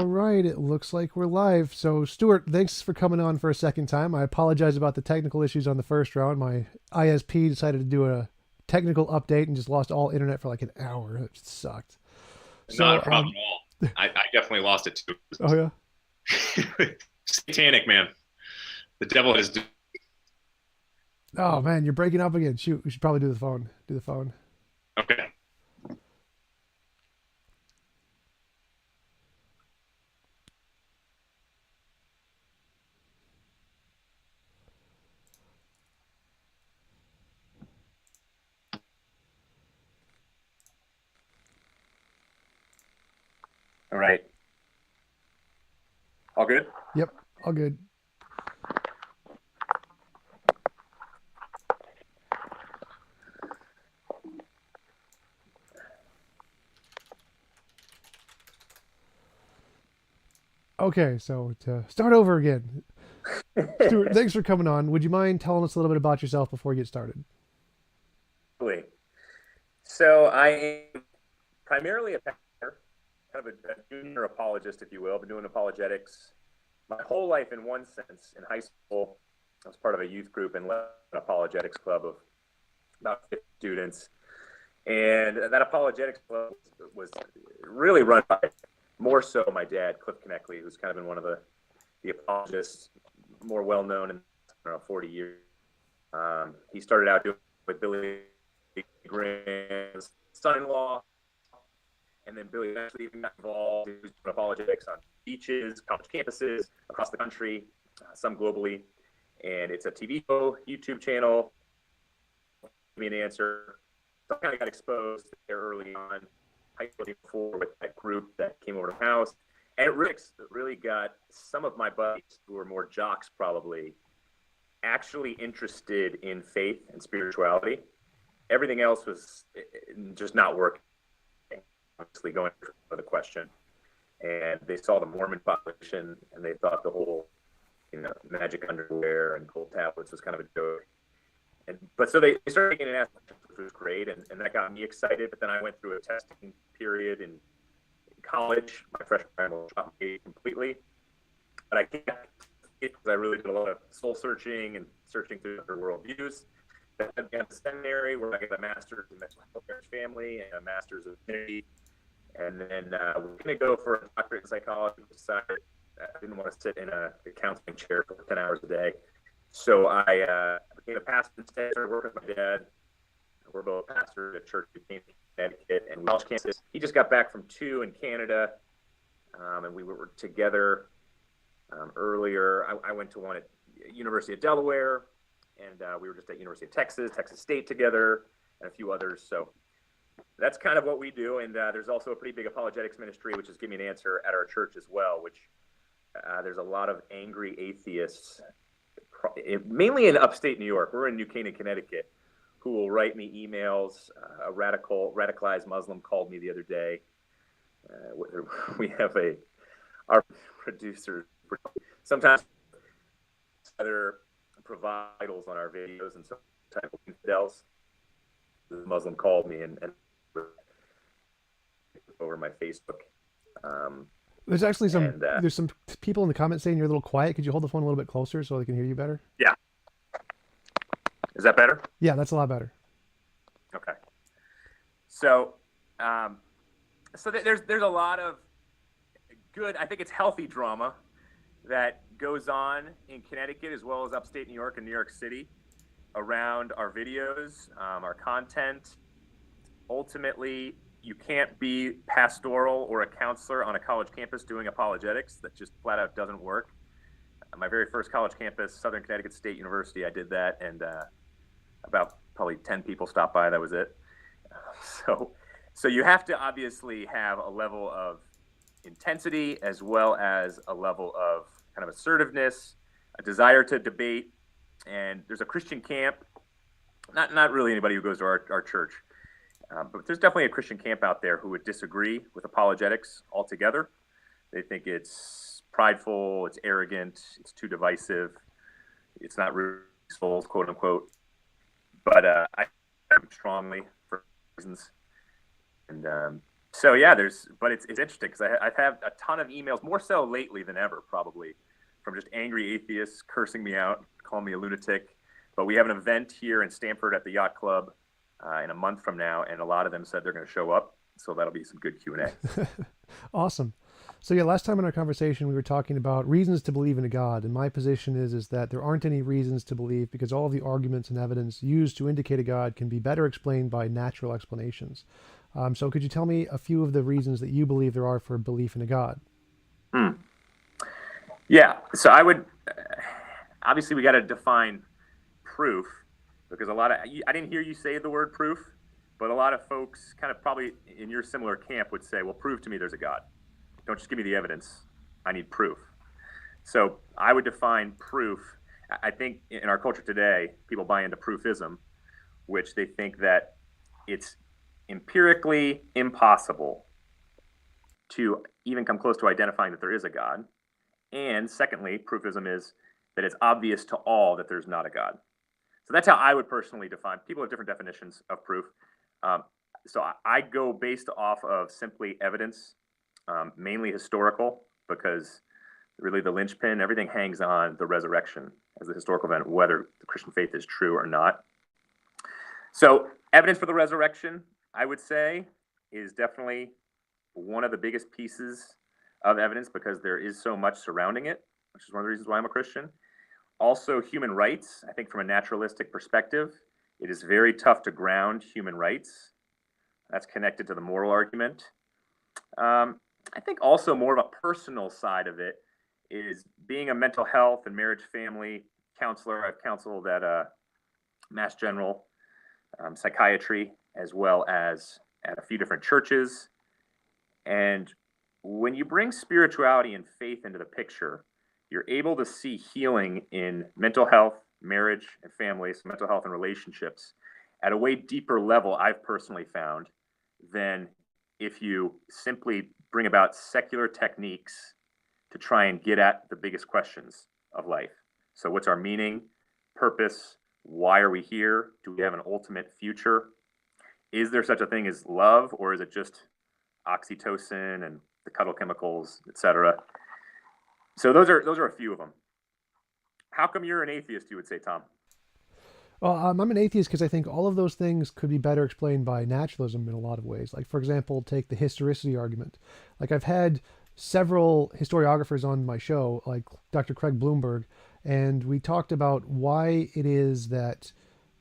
right, it looks like we're live. So, Stuart, thanks for coming on for a second time. I apologize about the technical issues on the first round. My ISP decided to do a technical update and just lost all internet for like an hour. It just sucked. Not So, a problem at all. I definitely lost it too. oh yeah. Satanic, man. The devil has. Oh man, you're breaking up again. Shoot, we should probably do the phone. Do the phone. Okay. All right. All good? Yep, all good. Okay, so to start over again, Stuart, thanks for coming on. Would you mind telling us a little bit about yourself before we get started? So I am primarily a pastor, kind of a junior apologist, if you will. I've been doing apologetics my whole life in one sense. In high school, I was part of a youth group and led an apologetics club of about 50 students. And that apologetics club was really run by more so my dad, Cliff Knechtle, who's kind of been one of the apologists more well known in 40 years. He started out doing with Billy Graham's son-in-law, and then Billy eventually even got involved in apologetics on beaches, college campuses across the country, some globally. And it's a TV show, YouTube channel. Give me an answer. So I kind of got exposed there early on, high school before with that group that came over to the house. And it really got some of my buddies who were more jocks probably actually interested in faith and spirituality. Everything else was just not working, obviously going for the question. And they saw the Mormon population and they thought the whole, magic underwear and gold tablets was kind of a joke. But so they started getting an ask, which was great, and that got me excited. But then I went through a testing period in college. My freshman year dropped me completely. But I can't because I really did a lot of soul searching and searching through other worldviews. Then I began the seminary where I got a master's in mental health and family and a master's in divinity. And then we're going to go for a doctorate in psychology. Decided I didn't want to sit in a counseling chair for 10 hours a day. So I became a pastor instead. Started working with my dad. We're both pastors at church in Connecticut and college campus. He just got back from 2 in Canada, and we were together earlier. I went to one at University of Delaware, and we were just at University of Texas State together, and a few others. So that's kind of what we do. And there's also a pretty big apologetics ministry, which is Give Me an Answer at our church as well, which there's a lot of angry atheists, mainly in upstate New York. We're in New Canaan, Connecticut, who will write me emails. A radicalized Muslim called me the other day. We have our producer sometimes other providers on our videos and some type of infidels. The Muslim called me and over my Facebook. There's actually there's some people in the comments saying you're a little quiet. Could you hold the phone a little bit closer so they can hear you better? Yeah. Is that better? Yeah, that's a lot better. Okay. So, there's a lot of good, I think it's healthy drama that goes on in Connecticut as well as upstate New York and New York City around our videos, our content. Ultimately, you can't be pastoral or a counselor on a college campus doing apologetics. That just flat out doesn't work. My very first college campus, Southern Connecticut State University, I did that, and about probably 10 people stopped by. That was it. So you have to obviously have a level of intensity as well as a level of kind of assertiveness, a desire to debate. And there's a Christian camp, not really anybody who goes to our church, but there's definitely a Christian camp out there who would disagree with apologetics altogether. They think it's prideful, it's arrogant, it's too divisive, it's not really souls, quote unquote. But I strongly for reasons, and So yeah, but it's interesting because I've had a ton of emails, more so lately than ever, probably, from just angry atheists cursing me out, calling me a lunatic. But we have an event here in Stamford at the Yacht Club in a month from now, and a lot of them said they're going to show up. So that'll be some good Q&A. Awesome. So yeah, last time in our conversation we were talking about reasons to believe in a God, and my position is that there aren't any reasons to believe because all of the arguments and evidence used to indicate a God can be better explained by natural explanations. So could you tell me a few of the reasons that you believe there are for belief in a God? Yeah, so I would obviously we got to define proof because I didn't hear you say the word proof, but a lot of folks kind of probably in your similar camp would say, well, prove to me there's a God. Don't just give me the evidence. I need proof. So I would define proof. I think in our culture today, people buy into proofism, which they think that it's empirically impossible to even come close to identifying that there is a God. And secondly, proofism is that it's obvious to all that there's not a God. So that's how I would personally define. People have different definitions of proof. So I go based off of simply evidence, mainly historical, because really the linchpin, everything hangs on the resurrection as the historical event, whether the Christian faith is true or not. So evidence for the resurrection, I would say, is definitely one of the biggest pieces of evidence because there is so much surrounding it, which is one of the reasons why I'm a Christian. Also, human rights. I think from a naturalistic perspective, it is very tough to ground human rights. That's connected to the moral argument. I think also more of a personal side of it is being a mental health and marriage family counselor. I've counseled at Mass General psychiatry as well as at a few different churches. And when you bring spirituality and faith into the picture, you're able to see healing in mental health, marriage and families, mental health and relationships at a way deeper level, I've personally found, than if you simply bring about secular techniques to try and get at the biggest questions of life. So what's our meaning, purpose? Why are we here? Do we have an ultimate future? Is there such a thing as love, or is it just oxytocin and the cuddle chemicals, etc.? So those are a few of them. How come you're an atheist, you would say, Tom? Well, I'm an atheist because I think all of those things could be better explained by naturalism in a lot of ways. Like, for example, take the historicity argument. Like, I've had several historiographers on my show, like Dr. Craig Bloomberg, and we talked about why it is that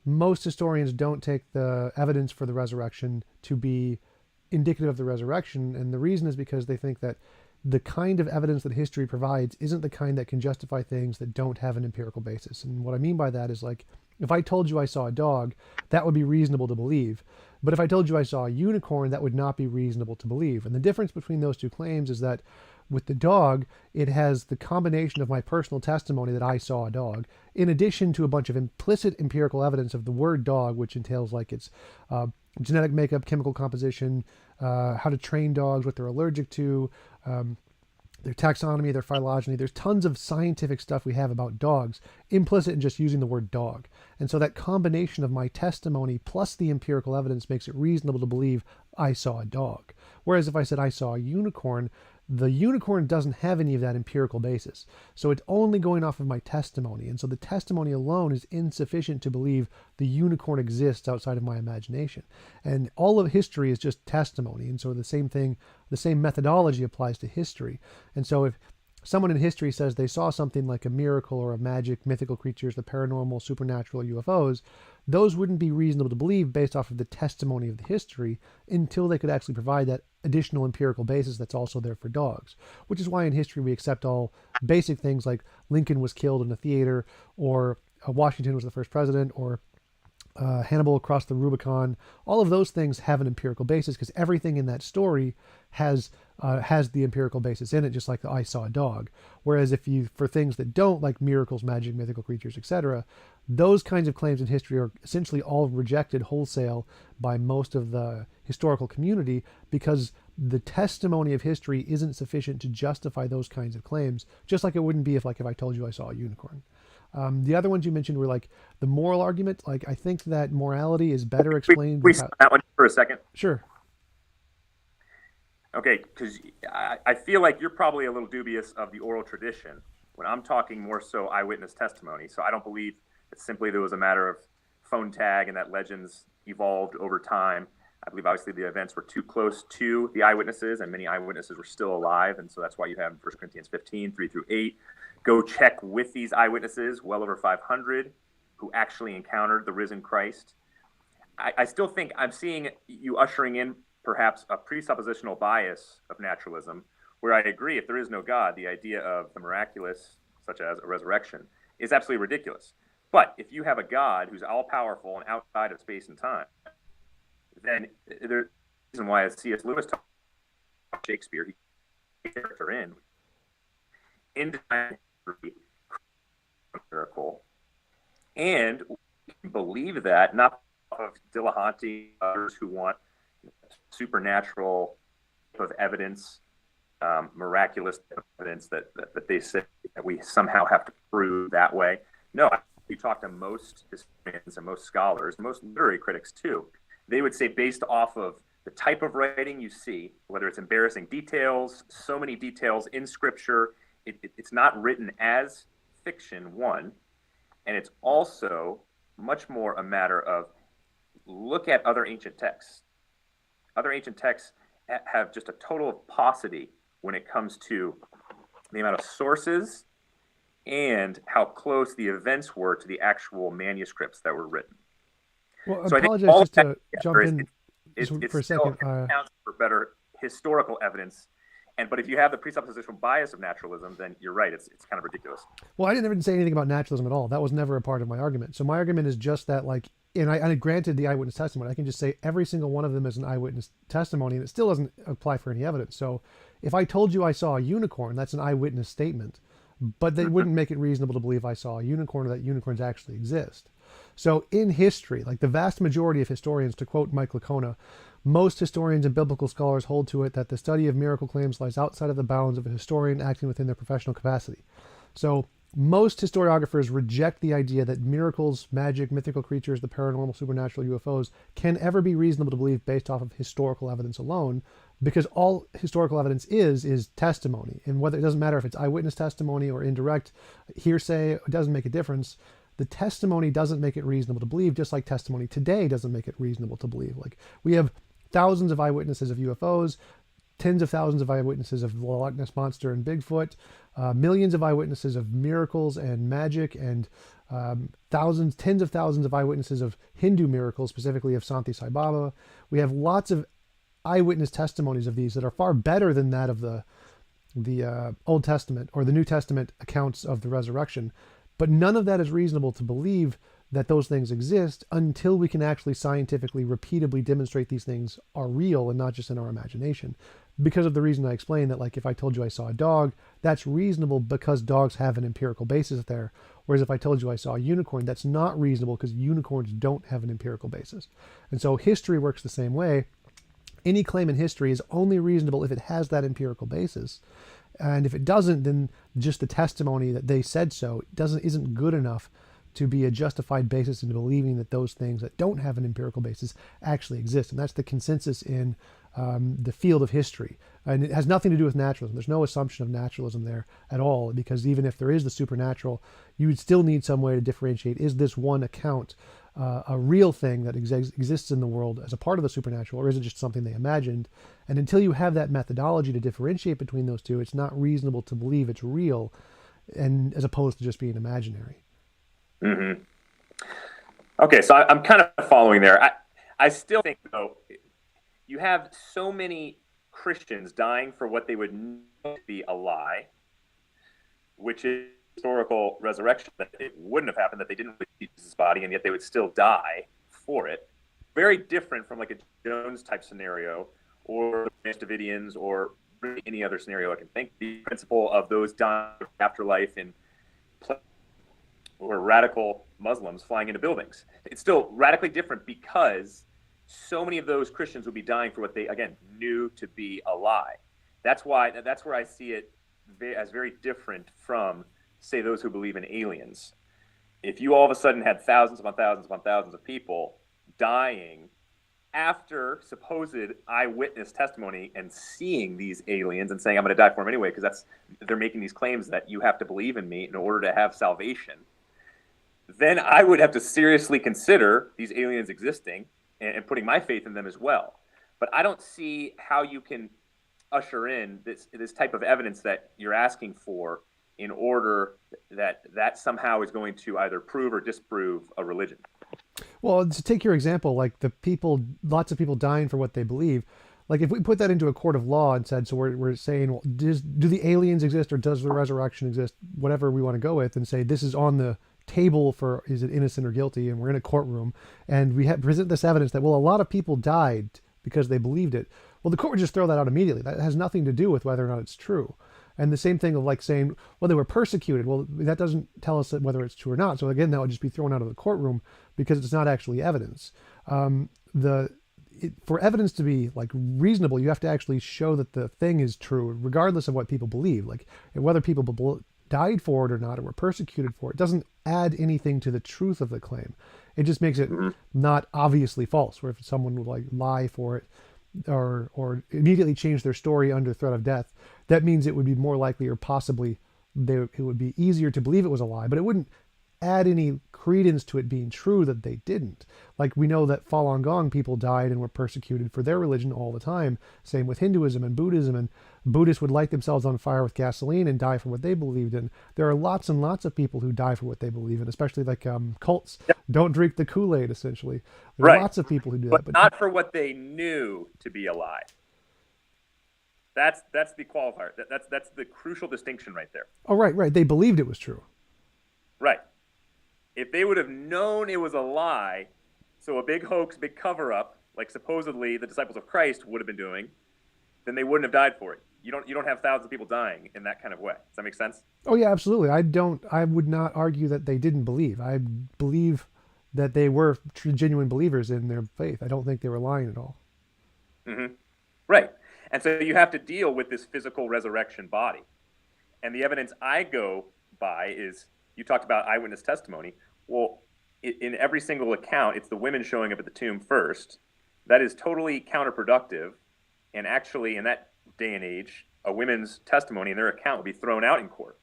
most historians don't take the evidence for the resurrection to be indicative of the resurrection. And the reason is because they think that the kind of evidence that history provides isn't the kind that can justify things that don't have an empirical basis. And what I mean by that is, like, if I told you I saw a dog, that would be reasonable to believe. But if I told you I saw a unicorn, that would not be reasonable to believe. And the difference between those two claims is that with the dog, it has the combination of my personal testimony that I saw a dog, in addition to a bunch of implicit empirical evidence of the word dog, which entails like its genetic makeup, chemical composition, how to train dogs, what they're allergic to, their taxonomy, their phylogeny. There's tons of scientific stuff we have about dogs implicit in just using the word dog. And so that combination of my testimony plus the empirical evidence makes it reasonable to believe I saw a dog. Whereas if I said I saw a unicorn, the unicorn doesn't have any of that empirical basis. So it's only going off of my testimony. And so the testimony alone is insufficient to believe the unicorn exists outside of my imagination. And all of history is just testimony. And so the same thing, the same methodology applies to history. And so if someone in history says they saw something like a miracle or a magic, mythical creatures, the paranormal, supernatural, UFOs, those wouldn't be reasonable to believe based off of the testimony of the history until they could actually provide that additional empirical basis that's also there for dogs. Which is why in history we accept all basic things like Lincoln was killed in a theater, or Washington was the first president, or Hannibal crossed the Rubicon. All of those things have an empirical basis because everything in that story has the empirical basis in it, just like the I saw a dog. Whereas if you, for things that don't, like miracles, magic, mythical creatures, etc., those kinds of claims in history are essentially all rejected wholesale by most of the historical community because the testimony of history isn't sufficient to justify those kinds of claims, just like it wouldn't be if I told you I saw a unicorn. The other ones you mentioned were like the moral argument. Like, I think that morality is better explained. We stop that one for a second. Sure. Okay, because I feel like you're probably a little dubious of the oral tradition when I'm talking more so eyewitness testimony. So I don't believe that simply there was a matter of phone tag and that legends evolved over time. I believe obviously the events were too close to the eyewitnesses, and many eyewitnesses were still alive, and so that's why you have 1 Corinthians 15, 3 through 8. Go check with these eyewitnesses, well over 500, who actually encountered the risen Christ. I still think I'm seeing you ushering in perhaps a presuppositional bias of naturalism, where I agree, if there is no God, the idea of the miraculous, such as a resurrection, is absolutely ridiculous. But if you have a God who's all-powerful and outside of space and time, then there's a reason why, as C.S. Lewis talked about Shakespeare, he character in miracle, and we can believe that not of Dillahunty, others who want supernatural of evidence, miraculous evidence that they say that we somehow have to prove that way. No, you talk to most historians and most scholars, most literary critics too, they would say based off of the type of writing you see, whether it's embarrassing details, so many details in scripture, it's not written as fiction, one, and it's also much more a matter of look at other ancient texts. Other ancient texts have just a total paucity when it comes to the amount of sources and how close the events were to the actual manuscripts that were written. Well, So I think apologize all just of to that jump in it's for a still second. accounts for better historical evidence. But if you have the presuppositional bias of naturalism, then you're right. It's kind of ridiculous. Well, I didn't even say anything about naturalism at all. That was never a part of my argument. So my argument is just that, like, and I granted the eyewitness testimony. I can just say every single one of them is an eyewitness testimony, and it still doesn't apply for any evidence. So if I told you I saw a unicorn, that's an eyewitness statement, but they wouldn't make it reasonable to believe I saw a unicorn or that unicorns actually exist. So in history, like the vast majority of historians, to quote Mike Licona, most historians and biblical scholars hold to it that the study of miracle claims lies outside of the bounds of a historian acting within their professional capacity. So most historiographers reject the idea that miracles, magic, mythical creatures, the paranormal, supernatural, UFOs can ever be reasonable to believe based off of historical evidence alone, because all historical evidence is testimony. And whether it doesn't matter if it's eyewitness testimony or indirect hearsay, it doesn't make a difference. The testimony doesn't make it reasonable to believe, just like testimony today doesn't make it reasonable to believe. Like we have thousands of eyewitnesses of UFOs, tens of thousands of eyewitnesses of the Loch Ness Monster and Bigfoot, millions of eyewitnesses of miracles and magic, and thousands, tens of thousands of eyewitnesses of Hindu miracles, specifically of Santi Sai Baba. We have lots of eyewitness testimonies of these that are far better than that of the Old Testament or the New Testament accounts of the resurrection. But none of that is reasonable to believe that those things exist until we can actually scientifically, repeatedly demonstrate these things are real and not just in our imagination. Because of the reason I explained that, like if I told you I saw a dog, that's reasonable because dogs have an empirical basis there. Whereas if I told you I saw a unicorn, that's not reasonable because unicorns don't have an empirical basis. And so history works the same way. Any claim in history is only reasonable if it has that empirical basis. And if it doesn't, then just the testimony that they said so isn't good enough to be a justified basis in believing that those things that don't have an empirical basis actually exist. And that's the consensus in the field of history. And it has nothing to do with naturalism. There's no assumption of naturalism there at all, because even if there is the supernatural, you would still need some way to differentiate, is this one account a real thing that exists in the world as a part of the supernatural, or is it just something they imagined? And until you have that methodology to differentiate between those two, it's not reasonable to believe it's real, and as opposed to just being imaginary. Mm-hmm. Okay, so I'm kind of following there. I still think, though, you have so many Christians dying for what they would know to be a lie, which is historical resurrection, that it wouldn't have happened, that they didn't receive Jesus' body, and yet they would still die for it. Very different from like a Jones type scenario, or the Davidians, or really any other scenario I can think. The principle of those dying afterlife in or radical Muslims flying into buildings. It's still radically different because so many of those Christians would be dying for what they, again, knew to be a lie. That's where I see it as very different from, say, those who believe in aliens. If you all of a sudden had thousands upon thousands upon thousands of people dying after supposed eyewitness testimony and seeing these aliens and saying, I'm going to die for them anyway, because they're making these claims that you have to believe in me in order to have salvation, then I would have to seriously consider these aliens existing and putting my faith in them as well. But I don't see how you can usher in this type of evidence that you're asking for in order that somehow is going to either prove or disprove a religion. Well, to take your example, like lots of people dying for what they believe. Like if we put that into a court of law and said, so we're saying, well, do the aliens exist or does the resurrection exist? Whatever we want to go with, and say this is on the table for is it innocent or guilty, and we're in a courtroom and we present this evidence that, well, a lot of people died because they believed it. Well, the court would just throw that out immediately. That has nothing to do with whether or not it's true. And the same thing of like saying, well, they were persecuted. Well, that doesn't tell us whether it's true or not. So again, that would just be thrown out of the courtroom because it's not actually evidence. For evidence to be like reasonable, you have to actually show that the thing is true, regardless of what people believe. Like whether people died for it or not, or were persecuted for it, doesn't add anything to the truth of the claim. It just makes it not obviously false. Where if someone would like lie for it, or immediately change their story under threat of death, that means it would be more likely or possibly it would be easier to believe it was a lie, but it wouldn't add any credence to it being true that they didn't. Like we know that Falun Gong people died and were persecuted for their religion all the time. Same with Hinduism and Buddhism, and Buddhists would light themselves on fire with gasoline and die for what they believed in. There are lots and lots of people who die for what they believe in, especially like cults. Yep. Don't drink the Kool-Aid, essentially. There are lots of people who do that. But not for what they knew to be a lie. That's the qualifier. That's the crucial distinction right there. Oh, right. They believed it was true. Right. If they would have known it was a lie, so a big hoax, big cover-up, like supposedly the disciples of Christ would have been doing, then they wouldn't have died for it. You don't have thousands of people dying in that kind of way. Does that make sense? Oh yeah, absolutely. I would not argue that they didn't believe. I believe that they were genuine believers in their faith. I don't think they were lying at all. Mm-hmm. Right. And so you have to deal with this physical resurrection body. And the evidence I go by is, you talked about eyewitness testimony. Well, in every single account, it's the women showing up at the tomb first. That is totally counterproductive. And actually, in that day and age, a women's testimony in their account would be thrown out in court.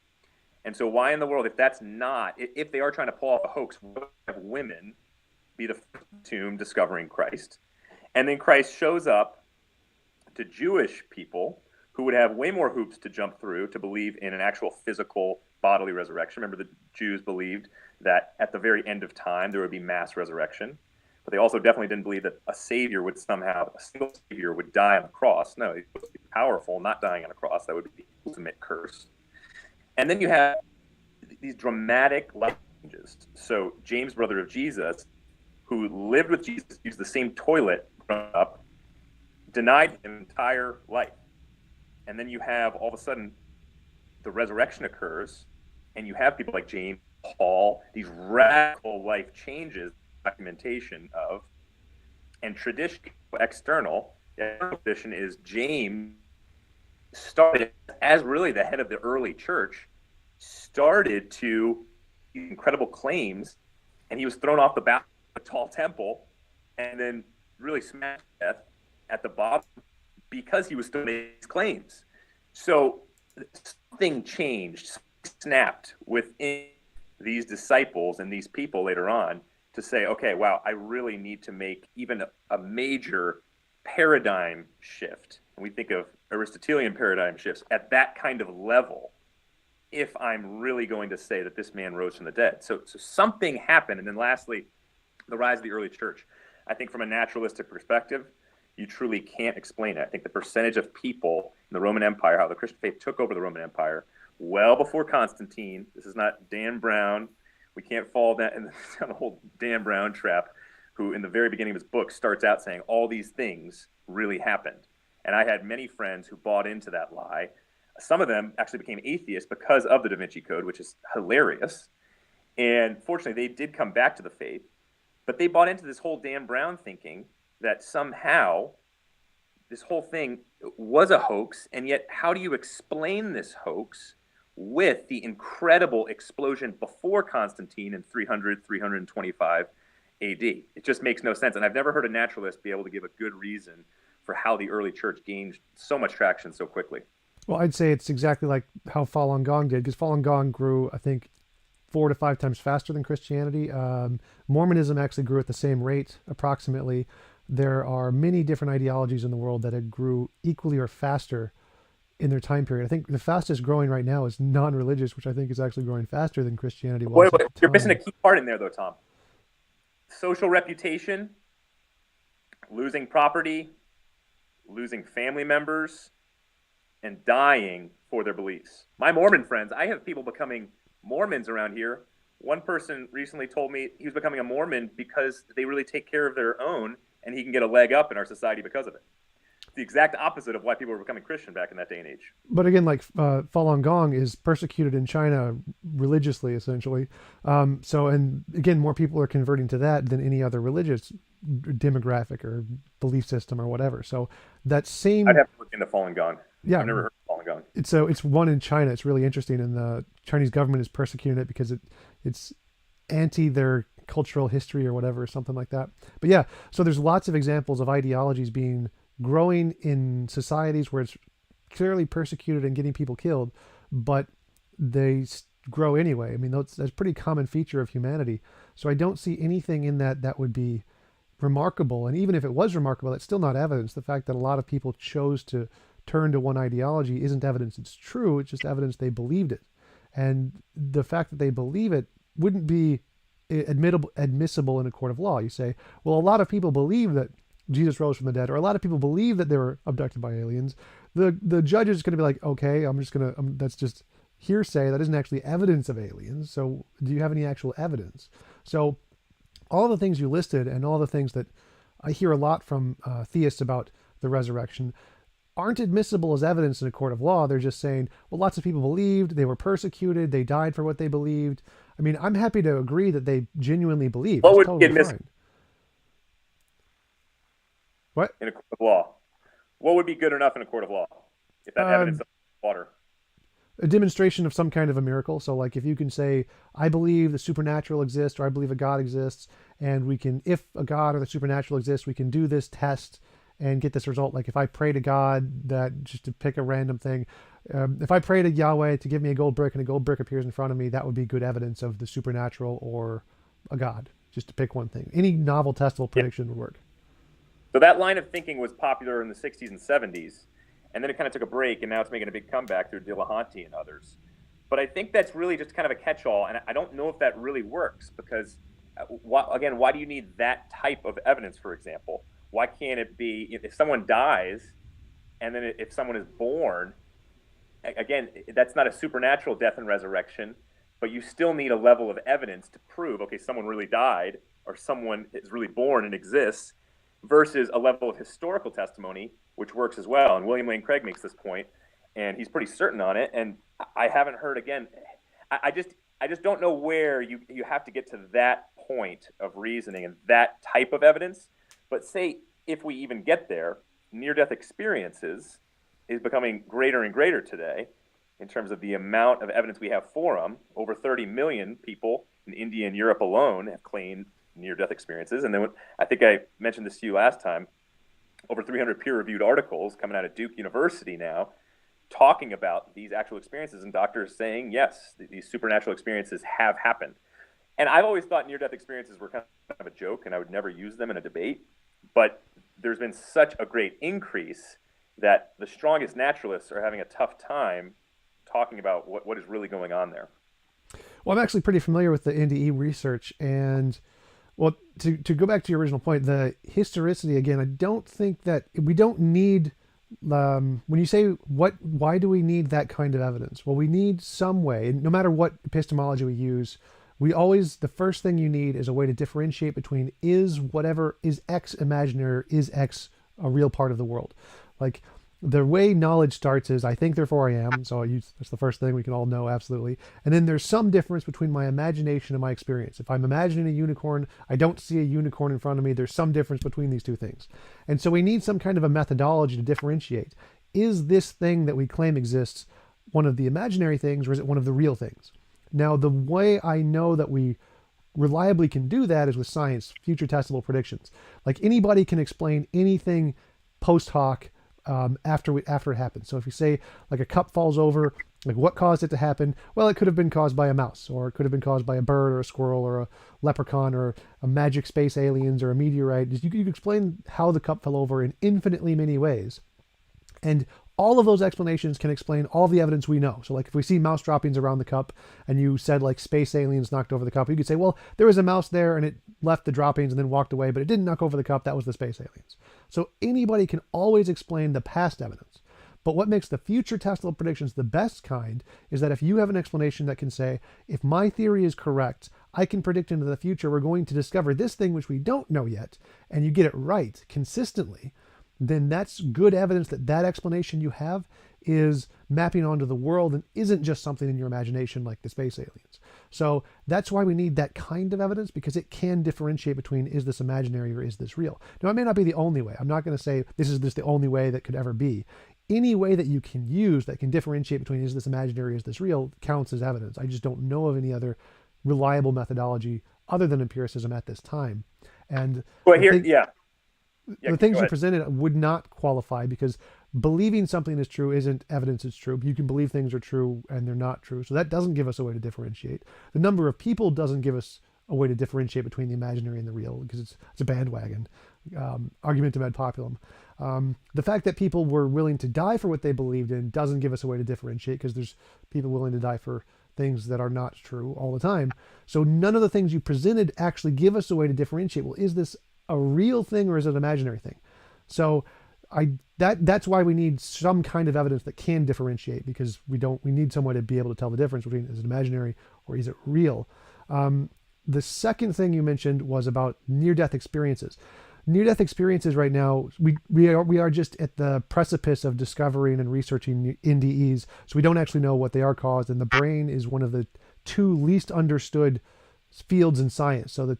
And so why in the world, if they are trying to pull off a hoax, why would have women be the first tomb discovering Christ? And then Christ shows up to Jewish people who would have way more hoops to jump through to believe in an actual physical bodily resurrection. Remember, the Jews believed that at the very end of time, there would be mass resurrection. But they also definitely didn't believe that a single savior would die on a cross. No, he was powerful, not dying on a cross. That would be the ultimate curse. And then you have these dramatic life changes. So James, brother of Jesus, who lived with Jesus, used the same toilet growing up, denied him entire life. And then you have, all of a sudden, the resurrection occurs, and you have people like James, Paul, these radical life changes, documentation of, and tradition, external. The tradition is James started as really the head of the early church, started to incredible claims, and he was thrown off the balcony of a tall temple, and then really smashed to death at the bottom because he was still making these claims. So something changed, snapped within these disciples and these people later on to say, okay, wow, I really need to make even a major paradigm shift. And we think of Aristotelian paradigm shifts at that kind of level if I'm really going to say that this man rose from the dead. So something happened. And then lastly, the rise of the early church. I think from a naturalistic perspective, you truly can't explain it. I think the percentage of people in the Roman Empire, how the Christian faith took over the Roman Empire, well before Constantine. This is not Dan Brown. We can't fall down the whole Dan Brown trap, who in the very beginning of his book starts out saying all these things really happened. And I had many friends who bought into that lie. Some of them actually became atheists because of the Da Vinci Code, which is hilarious. And fortunately, they did come back to the faith. But they bought into this whole Dan Brown thinking that somehow this whole thing was a hoax. And yet, how do you explain this hoax with the incredible explosion before Constantine in 300, 325, AD. It just makes no sense. And I've never heard a naturalist be able to give a good reason for how the early church gained so much traction so quickly. Well, I'd say it's exactly like how Falun Gong did, because Falun Gong grew, I think, 4 to 5 times faster than Christianity. Mormonism actually grew at the same rate, approximately. There are many different ideologies in the world that had grew equally or faster in their time period. I think the fastest growing right now is non-religious, which I think is actually growing faster than Christianity was. Wait, you're missing a key part in there, though, Tom. Social reputation, losing property, losing family members, and dying for their beliefs. My Mormon friends, I have people becoming Mormons around here. One person recently told me he was becoming a Mormon because they really take care of their own, and he can get a leg up in our society because of it. It's the exact opposite of why people were becoming Christian back in that day and age. But again, like Falun Gong is persecuted in China religiously, essentially. And again, more people are converting to that than any other religious demographic or belief system or whatever. So that same... I'd have to look into Falun Gong. Yeah, I've never heard of Falun Gong. It's one in China. It's really interesting, and the Chinese government is persecuting it because it's anti their cultural history or whatever, something like that. But yeah, so there's lots of examples of ideologies growing in societies where it's clearly persecuted and getting people killed, but they grow anyway. I mean, that's a pretty common feature of humanity. So I don't see anything in that would be remarkable. And even if it was remarkable, it's still not evidence. The fact that a lot of people chose to turn to one ideology isn't evidence it's true. It's just evidence they believed it. And the fact that they believe it wouldn't be admissible in a court of law. You say, well, a lot of people believe that Jesus rose from the dead, or a lot of people believe that they were abducted by aliens. The judge is going to be like, okay, that's just hearsay. That isn't actually evidence of aliens. So do you have any actual evidence? So all the things you listed and all the things that I hear a lot from theists about the resurrection aren't admissible as evidence in a court of law. They're just saying, well, lots of people believed, they were persecuted, they died for what they believed. I mean, I'm happy to agree that they genuinely believe. What would totally be admissible? Fine. What? In a court of law. What would be good enough in a court of law? If that evidence of water. A demonstration of some kind of a miracle. So like if you can say, I believe the supernatural exists, or I believe a God exists, and we can, if a God or the supernatural exists, we can do this test and get this result. Like if I pray to God, that just to pick a random thing, if I pray to Yahweh to give me a gold brick and a gold brick appears in front of me, that would be good evidence of the supernatural or a God, just to pick one thing. Any novel testable prediction would work. So that line of thinking was popular in the 60s and 70s, and then it kind of took a break, and now it's making a big comeback through Dillahunty and others. But I think that's really just kind of a catch-all, and I don't know if that really works, because, why do you need that type of evidence, for example? Why can't it be, if someone dies, and then if someone is born, again, that's not a supernatural death and resurrection, but you still need a level of evidence to prove, okay, someone really died, or someone is really born and exists, versus a level of historical testimony, which works as well. And William Lane Craig makes this point, and he's pretty certain on it. And I haven't heard, again, I just don't know where you have to get to that point of reasoning and that type of evidence. But say, if we even get there, near-death experiences is becoming greater and greater today in terms of the amount of evidence we have for them. Over 30 million people in India and Europe alone have claimed near-death experiences. And then I think I mentioned this to you last time, over 300 peer-reviewed articles coming out of Duke University now talking about these actual experiences, and doctors saying, yes, these supernatural experiences have happened. And I've always thought near-death experiences were kind of a joke, and I would never use them in a debate. But there's been such a great increase that the strongest naturalists are having a tough time talking about what is really going on there. Well, I'm actually pretty familiar with the NDE research, and well, to go back to your original point, the historicity, again, I don't think that we don't need, when you say why do we need that kind of evidence? Well, we need some way, no matter what epistemology we use, the first thing you need is a way to differentiate between is X imaginary, is X a real part of the world? Like, the way knowledge starts is I think, therefore I am. So that's the first thing we can all know, absolutely. And then there's some difference between my imagination and my experience. If I'm imagining a unicorn, I don't see a unicorn in front of me. There's some difference between these two things. And so we need some kind of a methodology to differentiate. Is this thing that we claim exists one of the imaginary things, or is it one of the real things? Now, the way I know that we reliably can do that is with science, future testable predictions. Like anybody can explain anything post hoc after it happens. So if you say like a cup falls over, like what caused it to happen? Well, it could have been caused by a mouse, or it could have been caused by a bird or a squirrel or a leprechaun or a magic space aliens or a meteorite. You can explain how the cup fell over in infinitely many ways. And all of those explanations can explain all the evidence we know. So like if we see mouse droppings around the cup and you said like space aliens knocked over the cup, you could say, well, there was a mouse there and it left the droppings and then walked away, but it didn't knock over the cup. That was the space aliens. So anybody can always explain the past evidence. But what makes the future testable predictions the best kind is that if you have an explanation that can say, if my theory is correct, I can predict into the future we're going to discover this thing which we don't know yet, and you get it right consistently, then that's good evidence that that explanation you have is mapping onto the world and isn't just something in your imagination like the space aliens. So that's why we need that kind of evidence, because it can differentiate between is this imaginary or is this real. Now, it may not be the only way. I'm not going to say this is just the only way that could ever be. Any way that you can use that can differentiate between is this imaginary, is this real, counts as evidence. I just don't know of any other reliable methodology other than empiricism at this time. And well, the things you presented would not qualify, because believing something is true isn't evidence it's true. You can believe things are true and they're not true. So that doesn't give us a way to differentiate. The number of people doesn't give us a way to differentiate between the imaginary and the real, because it's a bandwagon, argumentum ad populum. The fact that people were willing to die for what they believed in doesn't give us a way to differentiate, because there's people willing to die for things that are not true all the time. So none of the things you presented actually give us a way to differentiate. Well, is this a real thing or is it an imaginary thing? So that's why we need some kind of evidence that can differentiate, because we need someone to be able to tell the difference between is it imaginary or is it real. The second thing you mentioned was about near-death experiences. Near-death experiences right now, we are just at the precipice of discovering and researching NDEs, so we don't actually know what they are caused, and the brain is one of the two least understood fields in science. So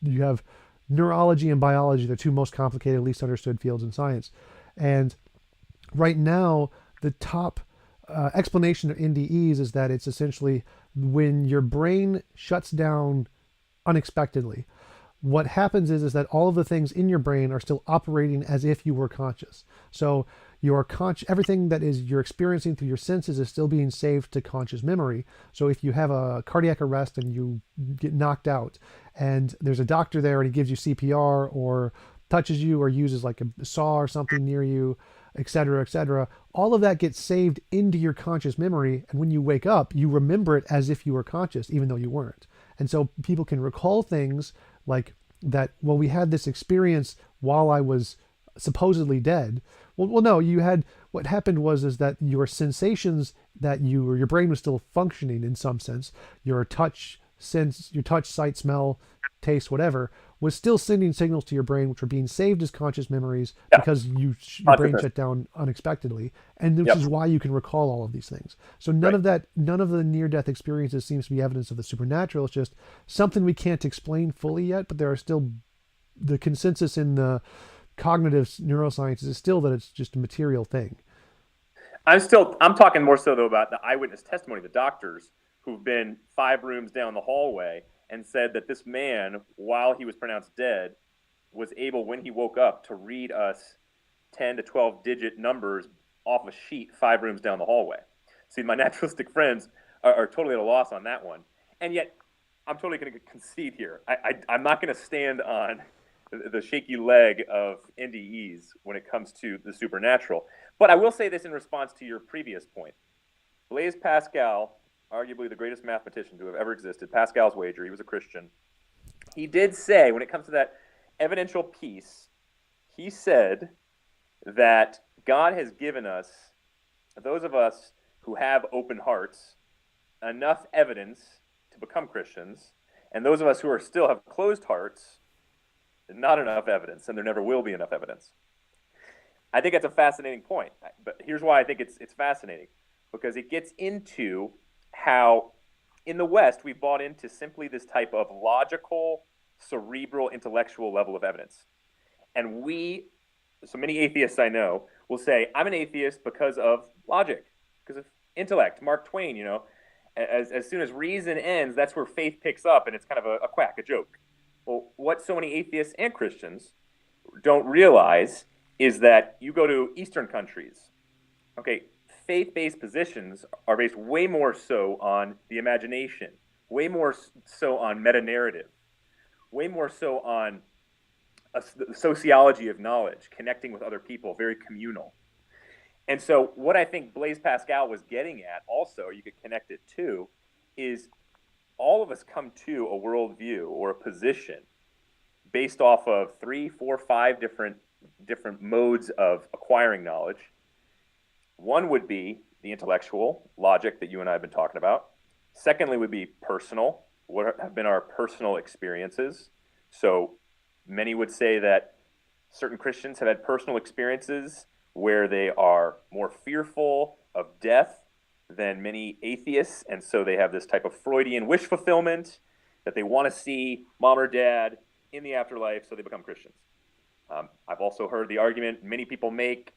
you have neurology and biology, the two most complicated, least understood fields in science. And right now, the top explanation of NDEs is that it's essentially when your brain shuts down unexpectedly. What happens is that all of the things in your brain are still operating as if you were conscious. So everything that is you're experiencing through your senses is still being saved to conscious memory. So if you have a cardiac arrest and you get knocked out, and there's a doctor there and he gives you CPR or touches you or uses like a saw or something near you, et cetera, all of that gets saved into your conscious memory. And when you wake up, you remember it as if you were conscious, even though you weren't. And so people can recall things like that, well, we had this experience while I was supposedly dead. Well, no, what happened was that your sensations that your brain was still functioning in some sense, your touch, sight, smell, taste, whatever, was still sending signals to your brain, which were being saved as conscious memories because your brain shut down unexpectedly. And this is why you can recall all of these things. So none of the near-death experiences seems to be evidence of the supernatural. It's just something we can't explain fully yet, but there are still, the consensus in the cognitive neurosciences is still that it's just a material thing. I'm talking more so though about the eyewitness testimony, the doctors who've been 5 rooms down the hallway and said that this man, while he was pronounced dead, was able, when he woke up, to read us 10 to 12 digit numbers off a sheet 5 rooms down the hallway. See, my naturalistic friends are totally at a loss on that one. And yet, I'm totally going to concede here. I'm not going to stand on the shaky leg of NDEs when it comes to the supernatural. But I will say this in response to your previous point. Blaise Pascal, arguably the greatest mathematician to have ever existed, Pascal's wager, he was a Christian. He did say, when it comes to that evidential piece, he said that God has given us, those of us who have open hearts, enough evidence to become Christians, and those of us who still have closed hearts, not enough evidence, and there never will be enough evidence. I think that's a fascinating point, but here's why I think it's fascinating, because it gets into how in the West we've bought into simply this type of logical, cerebral, intellectual level of evidence. And so many atheists I know will say, I'm an atheist because of logic, because of intellect, Mark Twain, as soon as reason ends, that's where faith picks up, and it's kind of a quack, a joke. Well, what so many atheists and Christians don't realize is that you go to Eastern countries, okay, faith-based positions are based way more so on the imagination, way more so on meta-narrative, way more so on a sociology of knowledge, connecting with other people, very communal. And so what I think Blaise Pascal was getting at also, you could connect it to, is all of us come to a worldview or a position based off of 3, 4, 5 different modes of acquiring knowledge. One would be the intellectual logic that you and I have been talking about. Secondly would be personal. What have been our personal experiences? So many would say that certain Christians have had personal experiences where they are more fearful of death than many atheists, and so they have this type of Freudian wish fulfillment that they want to see mom or dad in the afterlife, so they become Christians. I've also heard the argument many people make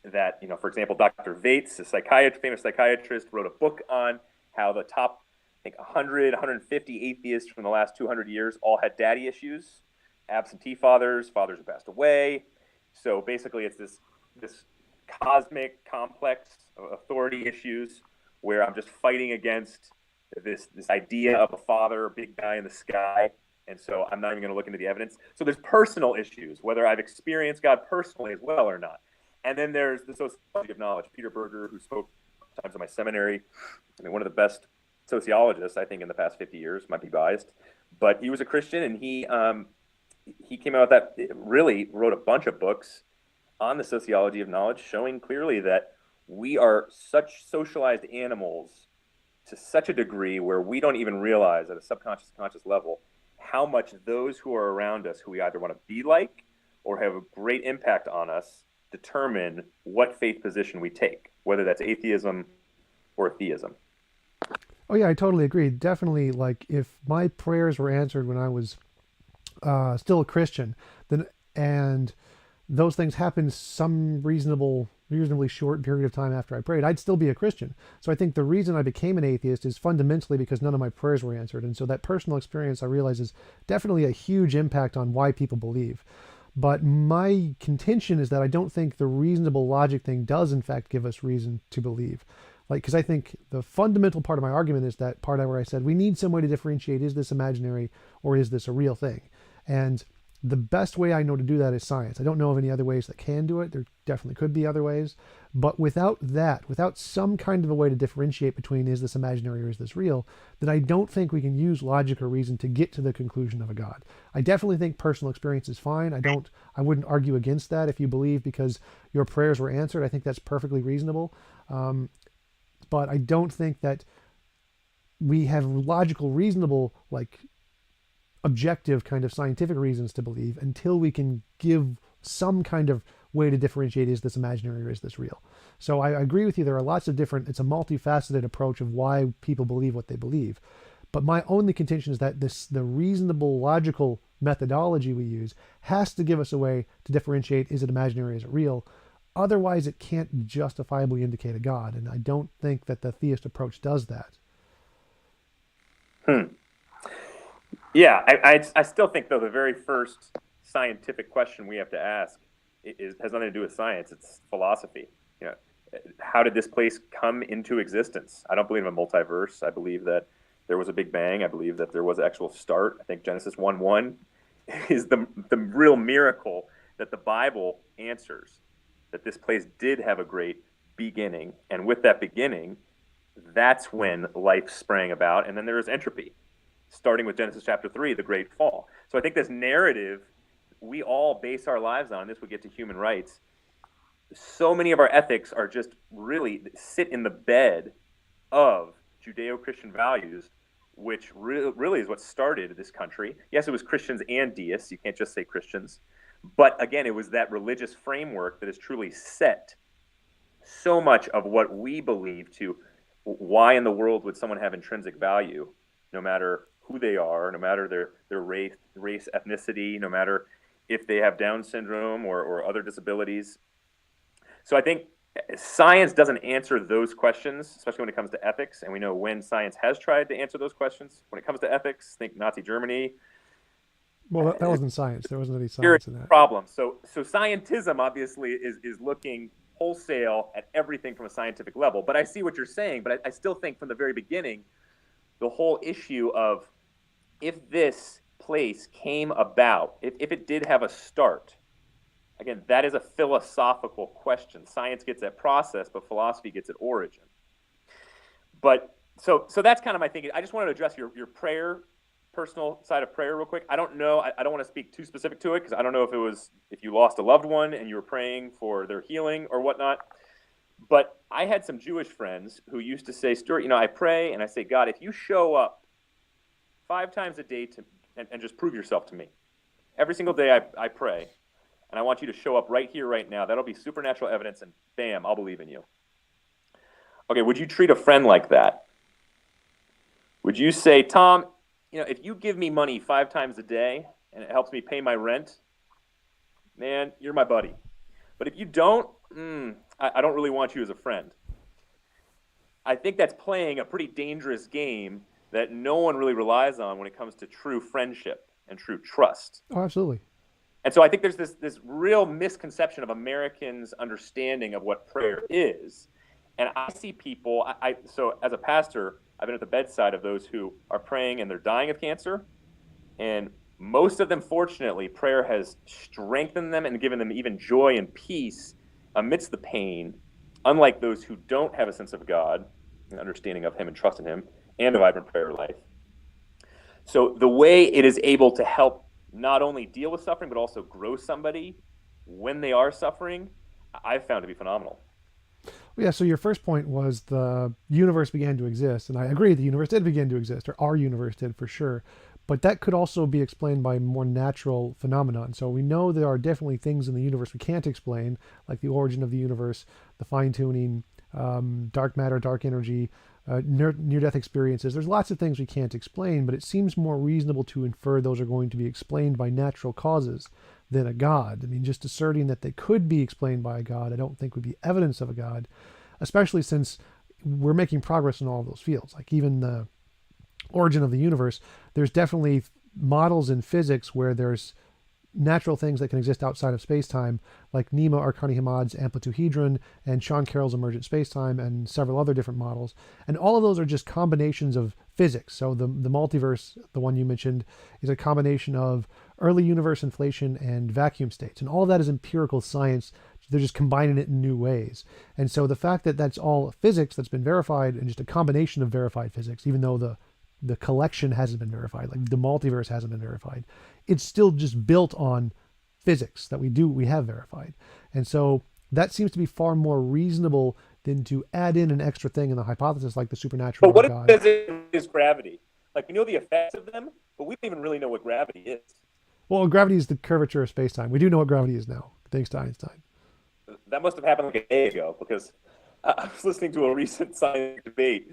that, for example, Dr. Vates, a famous psychiatrist, wrote a book on how the top, I think, 100, 150 atheists from the last 200 years all had daddy issues, absentee fathers who passed away. So basically, it's this cosmic complex of authority issues where I'm just fighting against this idea of a father, a big guy in the sky. And so I'm not even going to look into the evidence. So there's personal issues, whether I've experienced God personally as well or not. And then there's the sociology of knowledge. Peter Berger, who spoke times in my seminary, one of the best sociologists, I think, in the past 50 years, might be biased. But he was a Christian, and he came out with that, really wrote a bunch of books on the sociology of knowledge, showing clearly that we are such socialized animals to such a degree where we don't even realize at a subconscious, conscious level how much those who are around us, who we either want to be like or have a great impact on us, determine what faith position we take, whether that's atheism or theism. Oh yeah, I totally agree. Definitely, like if my prayers were answered when I was still a Christian, then and those things happened some reasonably short period of time after I prayed, I'd still be a Christian. So I think the reason I became an atheist is fundamentally because none of my prayers were answered. And so that personal experience, I realize, is definitely a huge impact on why people believe. But my contention is that I don't think the reasonable logic thing does in fact give us reason to believe. Because I think the fundamental part of my argument is that part where I said we need some way to differentiate, is this imaginary or is this a real thing? And the best way I know to do that is science. I don't know of any other ways that can do it. There definitely could be other ways. But without that, without some kind of a way to differentiate between is this imaginary or is this real, then I don't think we can use logic or reason to get to the conclusion of a God. I definitely think personal experience is fine. I wouldn't argue against that. If you believe because your prayers were answered, I think that's perfectly reasonable. But I don't think that we have logical, reasonable, objective kind of scientific reasons to believe until we can give some kind of way to differentiate, is this imaginary or is this real? So I agree with you. There are lots of different, it's a multifaceted approach of why people believe what they believe. But my only contention is that the reasonable, logical methodology we use has to give us a way to differentiate, is it imaginary, is it real? Otherwise, it can't justifiably indicate a God. And I don't think that the theist approach does that. Yeah, I still think, though, the very first scientific question we have to ask has nothing to do with science. It's philosophy. How did this place come into existence? I don't believe in a multiverse. I believe that there was a Big Bang. I believe that there was an actual start. I think Genesis 1:1 is the real miracle that the Bible answers, that this place did have a great beginning. And with that beginning, that's when life sprang about. And then there is entropy, starting with Genesis chapter 3, the great fall. So I think this narrative we all base our lives on, this would get to human rights. So many of our ethics are just really sit in the bed of Judeo-Christian values, which really is what started this country. Yes, it was Christians and deists. You can't just say Christians. But again, it was that religious framework that has truly set so much of what we believe to why in the world would someone have intrinsic value, no matter who they are, no matter their race, ethnicity, no matter if they have Down syndrome or other disabilities. So I think Science doesn't answer those questions, especially when it comes to ethics. And we know when science has tried to answer those questions. When it comes to ethics, think Nazi Germany. Well, that wasn't science. There wasn't any Serious science in that. problem. So scientism obviously is looking wholesale at everything from a scientific level. But I see what you're saying. But I still think from the very beginning, the whole issue of if this place came about, if it did have a start, again, that is a philosophical question. Science gets at process, but philosophy gets at origin. But so that's kind of my thinking. I just wanted to address your prayer, personal side of prayer real quick. I don't know. I don't want to speak too specific to it because I don't know if you lost a loved one and you were praying for their healing or whatnot. But I had some Jewish friends who used to say, Stuart, I pray and I say, God, if you show up 5 times a day and just prove yourself to me. Every single day I pray. And I want you to show up right here, right now. That'll be supernatural evidence, and bam, I'll believe in you. Okay, would you treat a friend like that? Would you say, Tom, if you give me money 5 times a day and it helps me pay my rent, man, you're my buddy. But if you don't, I don't really want you as a friend. I think that's playing a pretty dangerous game that no one really relies on when it comes to true friendship and true trust. Oh, absolutely. And so I think there's this real misconception of Americans' understanding of what prayer is. And I see people, so as a pastor, I've been at the bedside of those who are praying and they're dying of cancer. And most of them, fortunately, prayer has strengthened them and given them even joy and peace amidst the pain, unlike those who don't have a sense of God, an understanding of Him and trust in Him, and a vibrant prayer life. So the way it is able to help not only deal with suffering, but also grow somebody when they are suffering, I've found to be phenomenal. Yeah, so your first point was the universe began to exist, and I agree the universe did begin to exist, or our universe did for sure, but that could also be explained by more natural phenomenon. So we know there are definitely things in the universe we can't explain, like the origin of the universe, the fine-tuning, dark matter, dark energy, near-death experiences. There's lots of things we can't explain, but it seems more reasonable to infer those are going to be explained by natural causes than a God. I mean, just asserting that they could be explained by a God, I don't think would be evidence of a God, especially since we're making progress in all of those fields. Like even the origin of the universe, there's definitely models in physics where there's natural things that can exist outside of space-time, like Nima Arkani-Hamad's amplituhedron and Sean Carroll's emergent space-time and several other different models. And all of those are just combinations of physics. So the multiverse, the one you mentioned, is a combination of early universe inflation and vacuum states. And all of that is empirical science. They're just combining it in new ways. And so the fact that that's all physics that's been verified and just a combination of verified physics, even though the collection hasn't been verified, like the multiverse hasn't been verified, it's still just built on physics that we have verified. And so that seems to be far more reasonable than to add in an extra thing in the hypothesis like the supernatural. But what God. if physics is gravity? Like we know the effects of them, but we don't even really know what gravity is. Well, gravity is the curvature of space-time. We do know what gravity is now, thanks to Einstein. That must have happened like a day ago because I was listening to a recent science debate,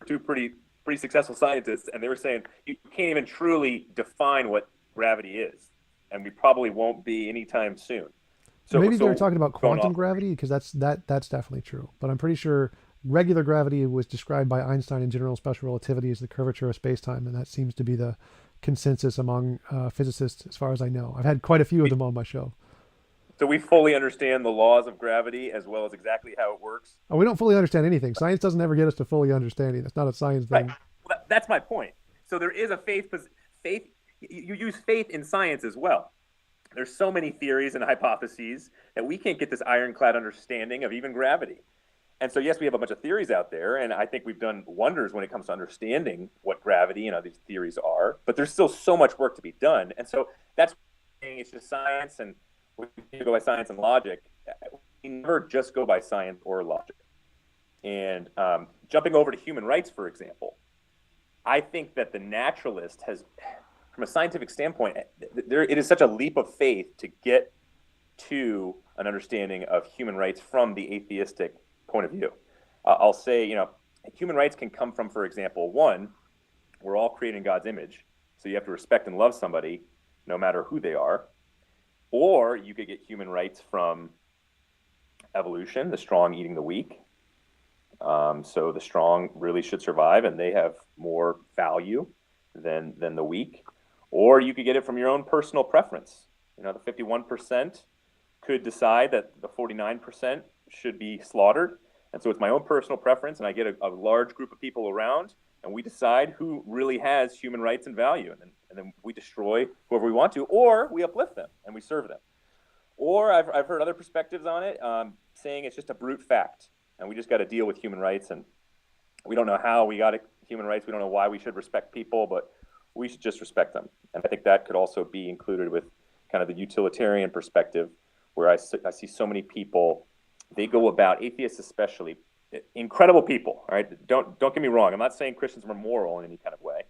2 pretty successful scientists, and they were saying you can't even truly define what gravity is, and we probably won't be anytime soon. So maybe they were talking about quantum gravity, because that's definitely true. But I'm pretty sure regular gravity was described by Einstein in general special relativity as the curvature of space-time, and that seems to be the consensus among physicists as far as I know. I've had quite a few of them on my show. So we fully understand the laws of gravity as well as exactly how it works? Oh, we don't fully understand anything. Science doesn't ever get us to fully understanding. It's not a science thing. Right. Well, that's my point. So there is a faith. You use faith in science as well. There's so many theories and hypotheses that we can't get this ironclad understanding of even gravity. And so, yes, we have a bunch of theories out there, and I think we've done wonders when it comes to understanding what gravity and these theories are, but there's still so much work to be done. And so that's it's just science, and we need to go by science and logic. We never just go by science or logic. And jumping over to human rights, for example, I think that the naturalist has, from a scientific standpoint, it is such a leap of faith to get to an understanding of human rights from the atheistic point of view. I'll say, human rights can come from, for example, one, we're all created in God's image, so you have to respect and love somebody no matter who they are. Or you could get human rights from evolution, the strong eating the weak. So the strong really should survive, and they have more value than the weak. Or you could get it from your own personal preference. The 51% could decide that the 49% should be slaughtered. And so it's my own personal preference, and I get a large group of people around, and we decide who really has human rights and value. And then we destroy whoever we want to, or we uplift them and we serve them. Or I've heard other perspectives on it, saying it's just a brute fact, and we just got to deal with human rights, and we don't know how we got human rights. We don't know why we should respect people, but we should just respect them. And I think that could also be included with kind of the utilitarian perspective, where I see so many people, they go about, atheists especially, incredible people, all right? Don't get me wrong. I'm not saying Christians are moral in any kind of way.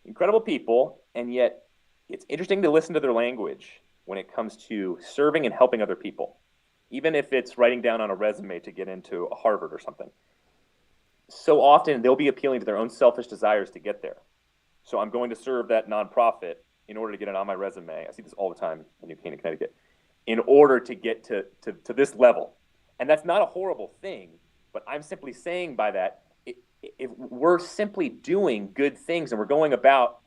Incredible people, and yet it's interesting to listen to their language when it comes to serving and helping other people, even if it's writing down on a resume to get into a Harvard or something. So often they'll be appealing to their own selfish desires to get there. So I'm going to serve that nonprofit in order to get it on my resume. I see this all the time in New Canaan, Connecticut, in order to get to this level. And that's not a horrible thing, but I'm simply saying by that, if we're simply doing good things and we're going about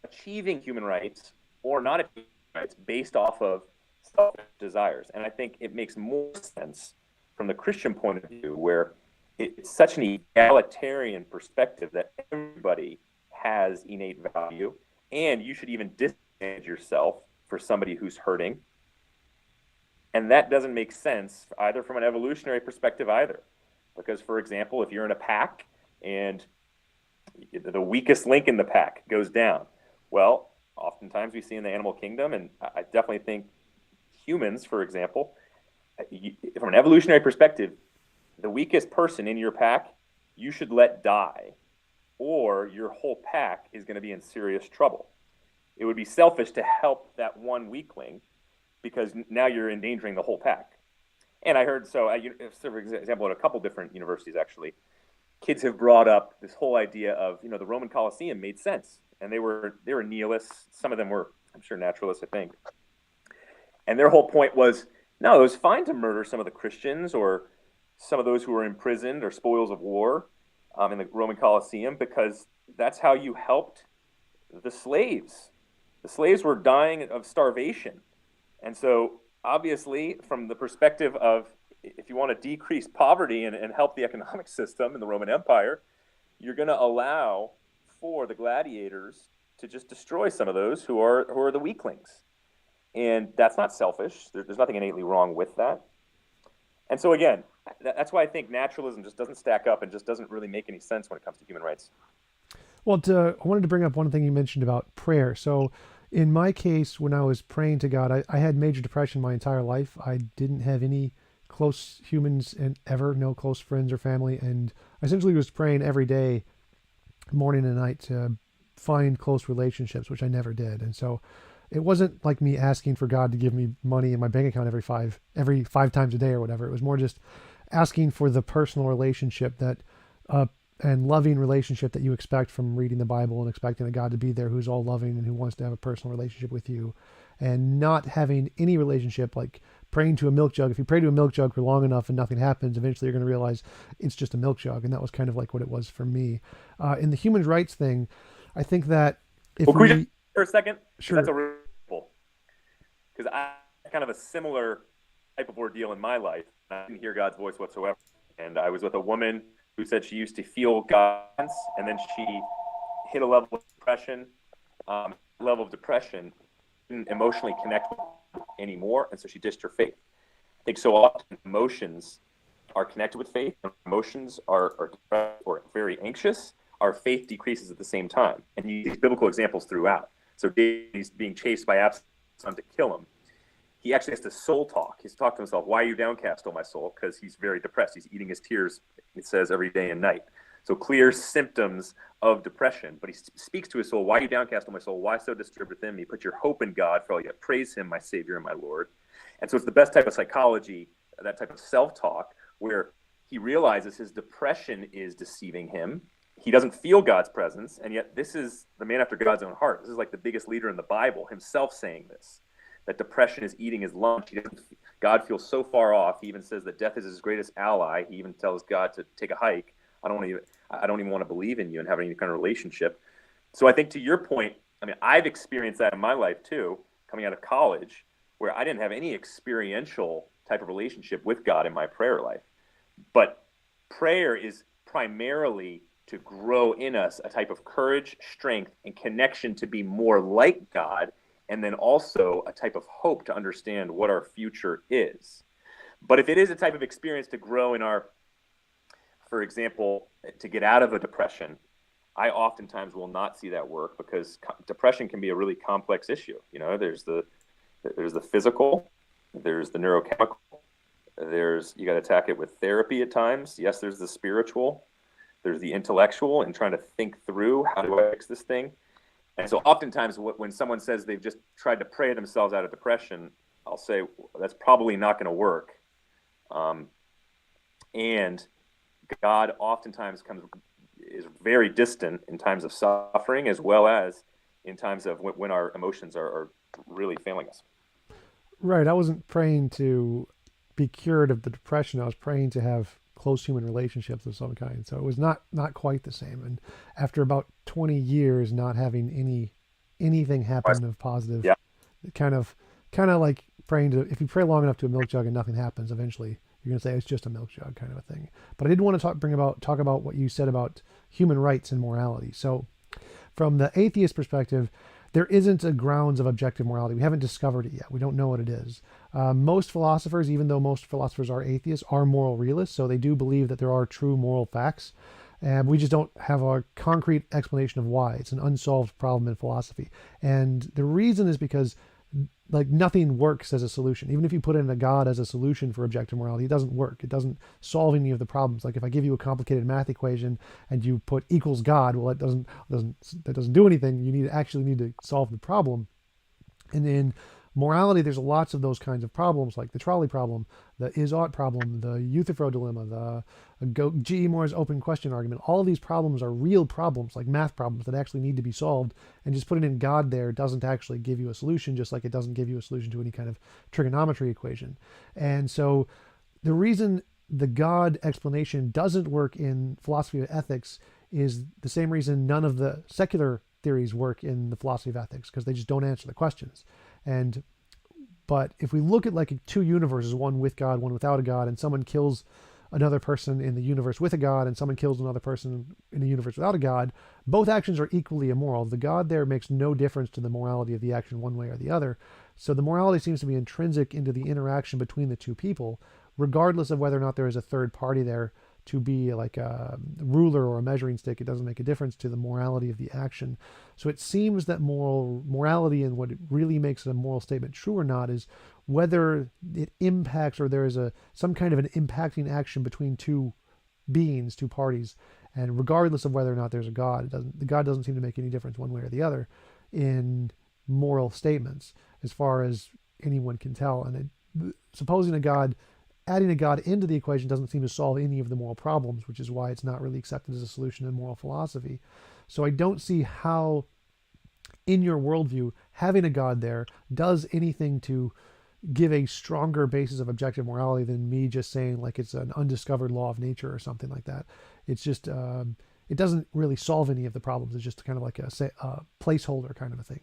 achieving human rights or not achieving rights based off of selfish desires. And I think it makes more sense from the Christian point of view, where it's such an egalitarian perspective that everybody has innate value, and you should even disadvantage yourself for somebody who's hurting. And that doesn't make sense either from an evolutionary perspective either. Because, for example, if you're in a pack and the weakest link in the pack goes down, well, oftentimes we see in the animal kingdom, and I definitely think humans, for example, from an evolutionary perspective, the weakest person in your pack, you should let die, or your whole pack is going to be in serious trouble. It would be selfish to help that one weakling, because now you're endangering the whole pack. And I heard, for example, at a couple different universities, actually, kids have brought up this whole idea of, the Roman Colosseum made sense. And they were nihilists. Some of them were, I'm sure, naturalists, I think. And their whole point was, no, it was fine to murder some of the Christians or some of those who were imprisoned or spoils of war in the Roman Colosseum, because that's how you helped the slaves. The slaves were dying of starvation. And so, obviously, from the perspective of, if you want to decrease poverty and help the economic system in the Roman Empire, you're going to allow for the gladiators to just destroy some of those who are the weaklings. And that's not selfish. There's nothing innately wrong with that. And so, again, that's why I think naturalism just doesn't stack up and just doesn't really make any sense when it comes to human rights. Well, I wanted to bring up one thing you mentioned about prayer. So in my case, when I was praying to God, I had major depression my entire life. I didn't have any close humans and ever, no close friends or family. And I essentially was praying every day, morning and night, to find close relationships, which I never did. And so it wasn't like me asking for God to give me money in my bank account every five times a day or whatever. It was more just asking for the personal relationship that, and loving relationship that you expect from reading the Bible and expecting a God to be there who's all loving and who wants to have a personal relationship with you, and not having any relationship like praying to a milk jug. If you pray to a milk jug for long enough and nothing happens, eventually you're going to realize it's just a milk jug. And that was kind of like what it was for me. In the human rights thing, I think that if could you for a second? Sure. That's a real, because I had kind of a similar type of ordeal in my life. I didn't hear God's voice whatsoever. And I was with a woman who said she used to feel God's, and then she hit a level of depression. Didn't emotionally connect with him anymore, and so she ditched her faith. I think so often emotions are connected with faith. When emotions are depressed or very anxious, our faith decreases at the same time. And you see biblical examples throughout. So David's being chased by Absalom to kill him. He actually has to soul talk. He's talked to himself, "Why are you downcast, O my soul?" Because he's very depressed. He's eating his tears, it says, every day and night. So clear symptoms of depression. But he speaks to his soul, "Why are you downcast, O my soul? Why so disturbed within me? Put your hope in God, for all yet praise him, my Savior and my Lord." And so it's the best type of psychology, that type of self-talk, where he realizes his depression is deceiving him. He doesn't feel God's presence, and yet this is the man after God's own heart. This is like the biggest leader in the Bible himself saying this, that depression is eating his lunch. God feels so far off. He even says that death is his greatest ally. He even tells God to take a hike. I don't even want to believe in you and have any kind of relationship. So I think to your point, I mean, I've experienced that in my life too, coming out of college, where I didn't have any experiential type of relationship with God in my prayer life. But prayer is primarily to grow in us a type of courage, strength, and connection to be more like God, and then also a type of hope to understand what our future is. But if it is a type of experience to grow in our, for example, to get out of a depression, I oftentimes will not see that work, because depression can be a really complex issue. You know, there's the physical, there's the neurochemical, you got to attack it with therapy at times. Yes, there's the spiritual, there's the intellectual, and trying to think through, how do I fix this thing? And so oftentimes when someone says they've just tried to pray themselves out of depression, I'll say, well, that's probably not going to work. And God oftentimes is very distant in times of suffering, as well as in times of when our emotions are really failing us. Right. I wasn't praying to be cured of the depression. I was praying to have close human relationships of some kind. So it was not quite the same. And after about 20 years not having anything happen of positive, yeah, kind of like praying to, if you pray long enough to a milk jug and nothing happens, eventually you're going to say it's just a milk jug kind of a thing. But I did want to talk about what you said about human rights and morality. So from the atheist perspective, there isn't a grounds of objective morality. We haven't discovered it yet. We don't know what it is. Most philosophers, even though most philosophers are atheists, are moral realists. So they do believe that there are true moral facts. And we just don't have a concrete explanation of why. It's an unsolved problem in philosophy. And the reason is because like nothing works as a solution. Even if you put in a God as a solution for objective morality, it doesn't work. It doesn't solve any of the problems. Like if I give you a complicated math equation and you put equals God, well, that doesn't do anything. You need to solve the problem. And in morality, there's lots of those kinds of problems, like the trolley problem, the is-ought problem, the Euthyphro dilemma, the G. Moore's open question argument. All of these problems are real problems, like math problems that actually need to be solved. And just putting in God there doesn't actually give you a solution, just like it doesn't give you a solution to any kind of trigonometry equation. And so the reason the God explanation doesn't work in philosophy of ethics is the same reason none of the secular theories work in the philosophy of ethics, because they just don't answer the questions. But if we look at like two universes, one with God, one without a God, and someone kills another person in the universe with a God and someone kills another person in the universe without a God, both actions are equally immoral. The God there makes no difference to the morality of the action one way or the other. So the morality seems to be intrinsic into the interaction between the two people, regardless of whether or not there is a third party there to be like a ruler or a measuring stick. It doesn't make a difference to the morality of the action. So it seems that morality and what it really makes a moral statement true or not is whether it impacts, or there is some kind of an impacting action between two beings, two parties. And regardless of whether or not there's a God, the God doesn't seem to make any difference one way or the other in moral statements, as far as anyone can tell. And adding a God into the equation doesn't seem to solve any of the moral problems, which is why it's not really accepted as a solution in moral philosophy. So I don't see how, in your worldview, having a God there does anything to give a stronger basis of objective morality than me just saying like it's an undiscovered law of nature or something like that. It's just, it doesn't really solve any of the problems. It's just kind of like a placeholder kind of a thing.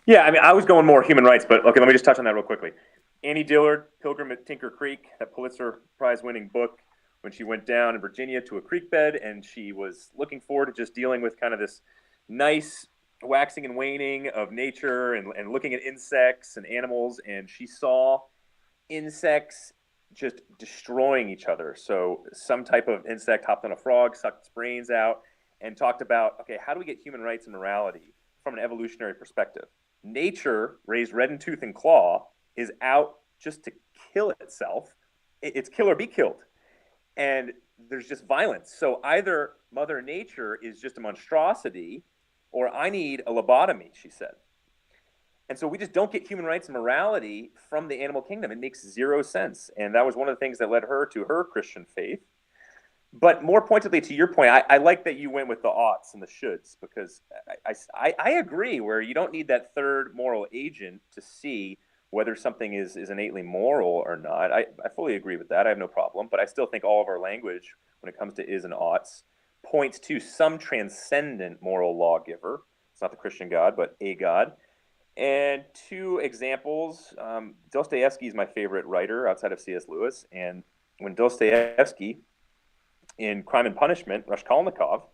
Yeah, I mean, I was going more human rights, but okay, let me just touch on that real quickly. Annie Dillard, Pilgrim at Tinker Creek, that Pulitzer Prize-winning book, when she went down in Virginia to a creek bed and she was looking forward to just dealing with kind of this nice waxing and waning of nature and looking at insects and animals, and she saw insects just destroying each other. So some type of insect hopped on a frog, sucked its brains out, and talked about, okay, how do we get human rights and morality from an evolutionary perspective? Nature, raised red in tooth and claw, is out just to kill itself. It's kill or be killed. And there's just violence. So either Mother Nature is just a monstrosity, or I need a lobotomy, she said. And so we just don't get human rights and morality from the animal kingdom. It makes zero sense. And that was one of the things that led her to her Christian faith. But more pointedly, to your point, I like that you went with the oughts and the shoulds, because I agree where you don't need that third moral agent to see whether something is innately moral or not. I fully agree with that. I have no problem. But I still think all of our language, when it comes to is and oughts, points to some transcendent moral lawgiver. It's not the Christian God, but a God. And two examples, Dostoevsky is my favorite writer outside of C.S. Lewis. And when Dostoevsky, in Crime and Punishment, Raskolnikov,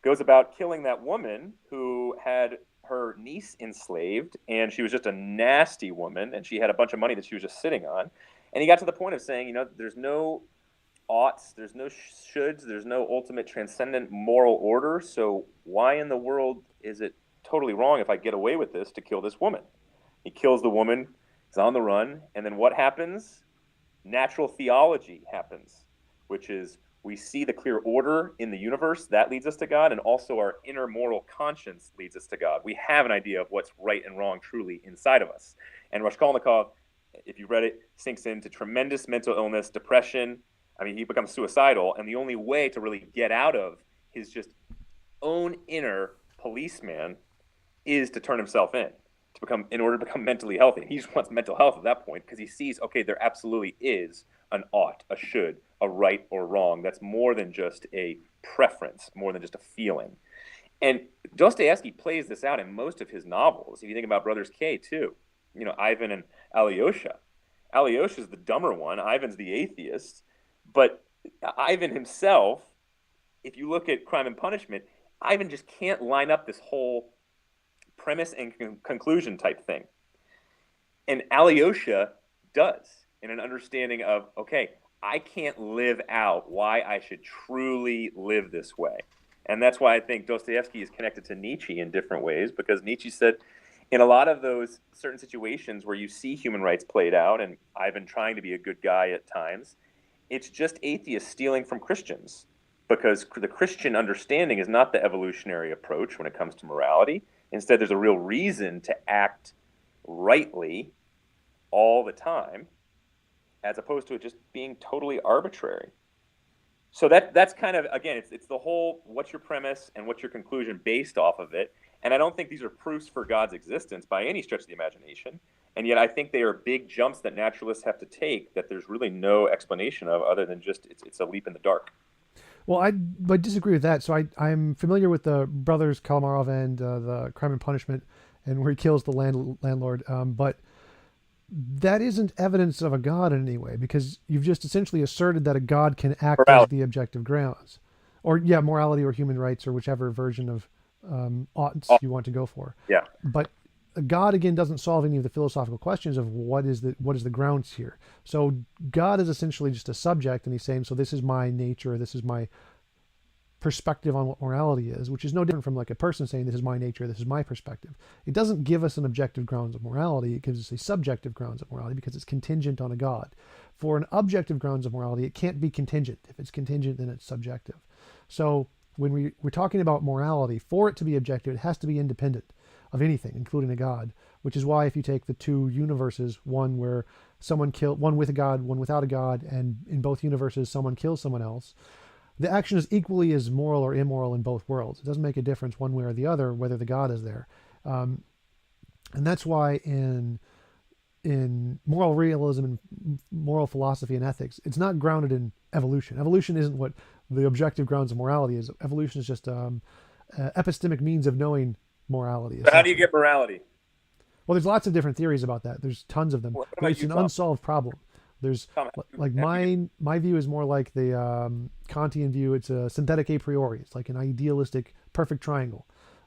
goes about killing that woman who had her niece enslaved, and she was just a nasty woman, and she had a bunch of money that she was just sitting on. And he got to the point of saying, there's no oughts, there's no shoulds, there's no ultimate transcendent moral order, so why in the world is it totally wrong if I get away with this to kill this woman? He kills the woman, he's on the run, and then what happens? Natural theology happens, which is we see the clear order in the universe, that leads us to God, and also our inner moral conscience leads us to God. We have an idea of what's right and wrong truly inside of us. And Raskolnikov, if you read it, sinks into tremendous mental illness, depression. I mean, he becomes suicidal, and the only way to really get out of his just own inner policeman is to turn himself in order to become mentally healthy. And he just wants mental health at that point because he sees, okay, there absolutely is an ought, a should, a right or wrong. That's more than just a preference, more than just a feeling. And Dostoevsky plays this out in most of his novels. If you think about Brothers K too, Ivan and Alyosha. Alyosha's the dumber one. Ivan's the atheist. But Ivan himself, if you look at Crime and Punishment, Ivan just can't line up this whole premise and conclusion type thing. And Alyosha does, in an understanding of, okay, I can't live out why I should truly live this way. And that's why I think Dostoevsky is connected to Nietzsche in different ways, because Nietzsche said in a lot of those certain situations where you see human rights played out, and Ivan trying to be a good guy at times, it's just atheists stealing from Christians, because the Christian understanding is not the evolutionary approach when it comes to morality. Instead, there's a real reason to act rightly all the time, as opposed to it just being totally arbitrary. So that's kind of, again, it's the whole, what's your premise and what's your conclusion based off of it. And I don't think these are proofs for God's existence by any stretch of the imagination. And yet I think they are big jumps that naturalists have to take that there's really no explanation of other than just it's a leap in the dark. Well, I disagree with that. So I'm familiar with the brothers Karamazov and the Crime and Punishment, and where he kills the landlord. But that isn't evidence of a God in any way, because you've just essentially asserted that a God can act Morality. as the objective grounds, or morality or human rights or whichever version of oughts you want to go for. Yeah. But God again doesn't solve any of the philosophical questions of what is the grounds here. So God is essentially just a subject, and he's saying, so this is my nature, this is my perspective on what morality is, which is no different from like a person saying this is my nature, this is my perspective. It doesn't give us an objective grounds of morality, it gives us a subjective grounds of morality because it's contingent on a God. For an objective grounds of morality, it can't be contingent. If it's contingent, then it's subjective. So when we're talking about morality, for it to be objective, it has to be independent of anything, including a God, which is why if you take the two universes, one where one with a God, one without a God, and in both universes someone kills someone else, the action is equally as moral or immoral in both worlds. It doesn't make a difference one way or the other whether the God is there. And that's why in moral realism and moral philosophy and ethics, it's not grounded in evolution. Evolution isn't what the objective grounds of morality is. Evolution is just epistemic means of knowing morality. So how do you get morality? Well, there's lots of different theories about that. There's tons of them. But it's an unsolved problem. There's like my view is more like the Kantian view. It's a synthetic a priori. It's like an idealistic perfect triangle.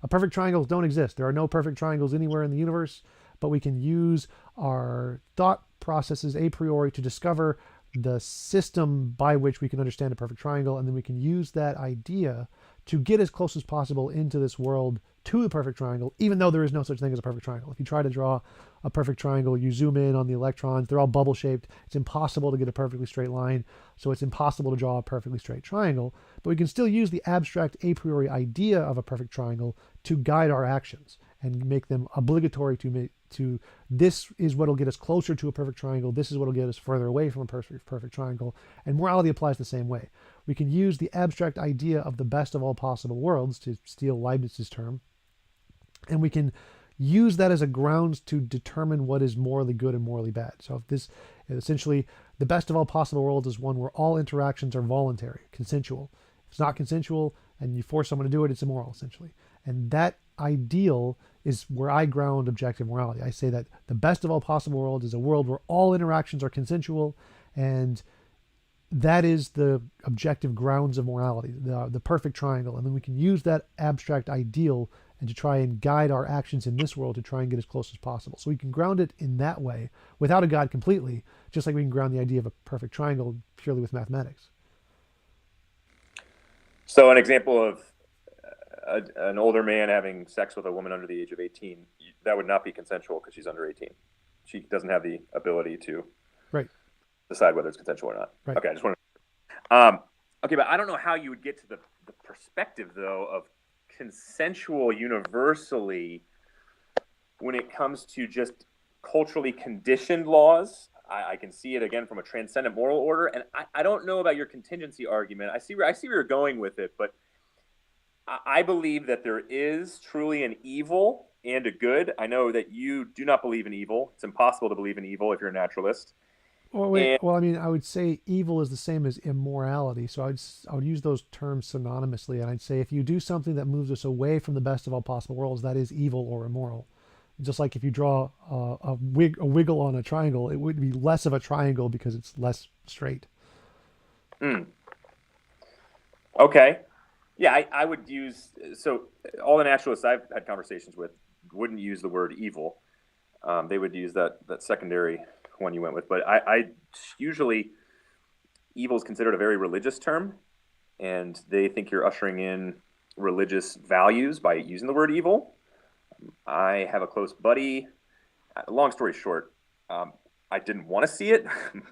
Perfect triangles don't exist. There are no perfect triangles anywhere in the universe, but we can use our thought processes a priori to discover the system by which we can understand a perfect triangle, and then we can use that idea to get as close as possible into this world to the perfect triangle, even though there is no such thing as a perfect triangle. If you try to draw a perfect triangle, you zoom in on the electrons, they're all bubble shaped. It's impossible to get a perfectly straight line, so it's impossible to draw a perfectly straight triangle, but we can still use the abstract a priori idea of a perfect triangle to guide our actions and make them obligatory to this is what will get us closer to a perfect triangle, this is what will get us further away from a perfect triangle, and morality applies the same way. We can use the abstract idea of the best of all possible worlds, to steal Leibniz's term, and we can use that as a grounds to determine what is morally good and morally bad. So if this, essentially, the best of all possible worlds is one where all interactions are voluntary, consensual. If it's not consensual and you force someone to do it, it's immoral, essentially. And that ideal is where I ground objective morality. I say that the best of all possible worlds is a world where all interactions are consensual, and that is the objective grounds of morality, the perfect triangle. And then we can use that abstract ideal and to try and guide our actions in this world to try and get as close as possible. So we can ground it in that way without a God completely, just like we can ground the idea of a perfect triangle purely with mathematics. So an example of an older man having sex with a woman under the age of 18, that would not be consensual because she's under 18. She doesn't have the ability to decide whether it's consensual or not. Right. Okay, I just want to. Okay, but I don't know how you would get to the perspective, though, of consensual universally when it comes to just culturally conditioned laws. I can see it again from a transcendent moral order, and I don't know about your contingency argument. I see where you're going with it, but I believe that there is truly an evil and a good. I know that you do not believe in evil. It's impossible to believe in evil if you're a naturalist. Well, wait. Well, I mean, I would say evil is the same as immorality. So I would use those terms synonymously, and I'd say if you do something that moves us away from the best of all possible worlds, that is evil or immoral. Just like if you draw a wiggle on a triangle, it would be less of a triangle because it's less straight. Okay. Yeah, I would use, so all the naturalists I've had conversations with wouldn't use the word evil. They would use that secondary one you went with. But I usually, evil is considered a very religious term, and they think you're ushering in religious values by using the word evil. I have a close buddy. Long story short, I didn't want to see it,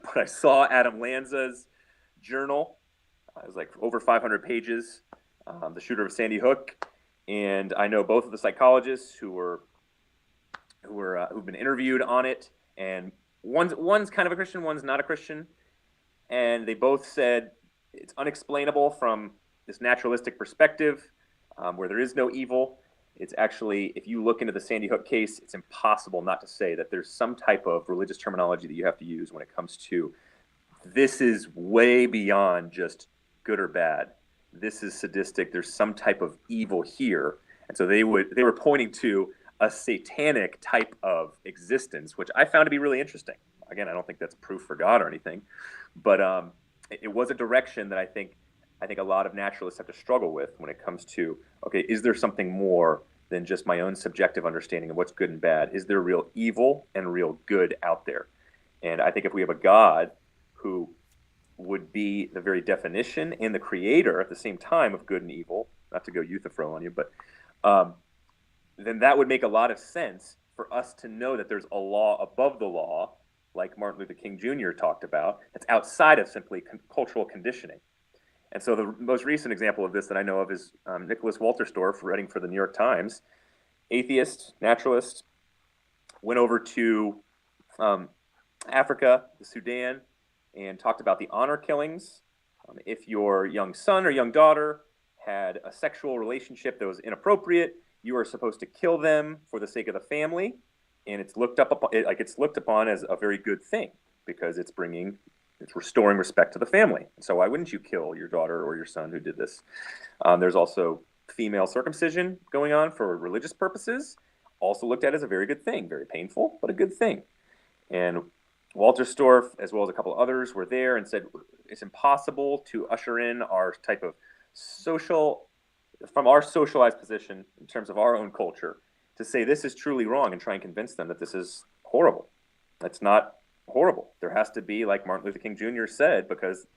but I saw Adam Lanza's journal. It was like over 500 pages. The Shooter of Sandy Hook, and I know both of the psychologists who've been interviewed on it, and one's kind of a Christian, one's not a Christian, and they both said it's unexplainable from this naturalistic perspective, where there is no evil. It's actually, if you look into the Sandy Hook case, it's impossible not to say that there's some type of religious terminology that you have to use when it comes to this is way beyond just good or bad. This is sadistic. There's some type of evil here. And so they were pointing to a satanic type of existence, which I found to be really interesting. Again, I don't think that's proof for God or anything, but it was a direction that I think a lot of naturalists have to struggle with when it comes to, okay, is there something more than just my own subjective understanding of what's good and bad? Is there real evil and real good out there? And I think if we have a God who would be the very definition and the creator at the same time of good and evil, not to go Euthyphro on you, but then that would make a lot of sense for us to know that there's a law above the law, like Martin Luther King Jr. talked about, that's outside of simply cultural conditioning. And so the most recent example of this that I know of is Nicholas Walterstorff, writing for the New York Times, atheist, naturalist, went over to Africa, the Sudan, and talked about the honor killings. If your young son or young daughter had a sexual relationship that was inappropriate, you are supposed to kill them for the sake of the family, and it's looked upon as a very good thing because it's restoring respect to the family. So why wouldn't you kill your daughter or your son who did this? There's also female circumcision going on for religious purposes, also looked at as a very good thing, very painful, but a good thing. And Walterstorff, as well as a couple others, were there and said it's impossible to usher in our type of from our socialized position in terms of our own culture, to say this is truly wrong and try and convince them that this is horrible. That's not horrible. There has to be, like Martin Luther King Jr. said, because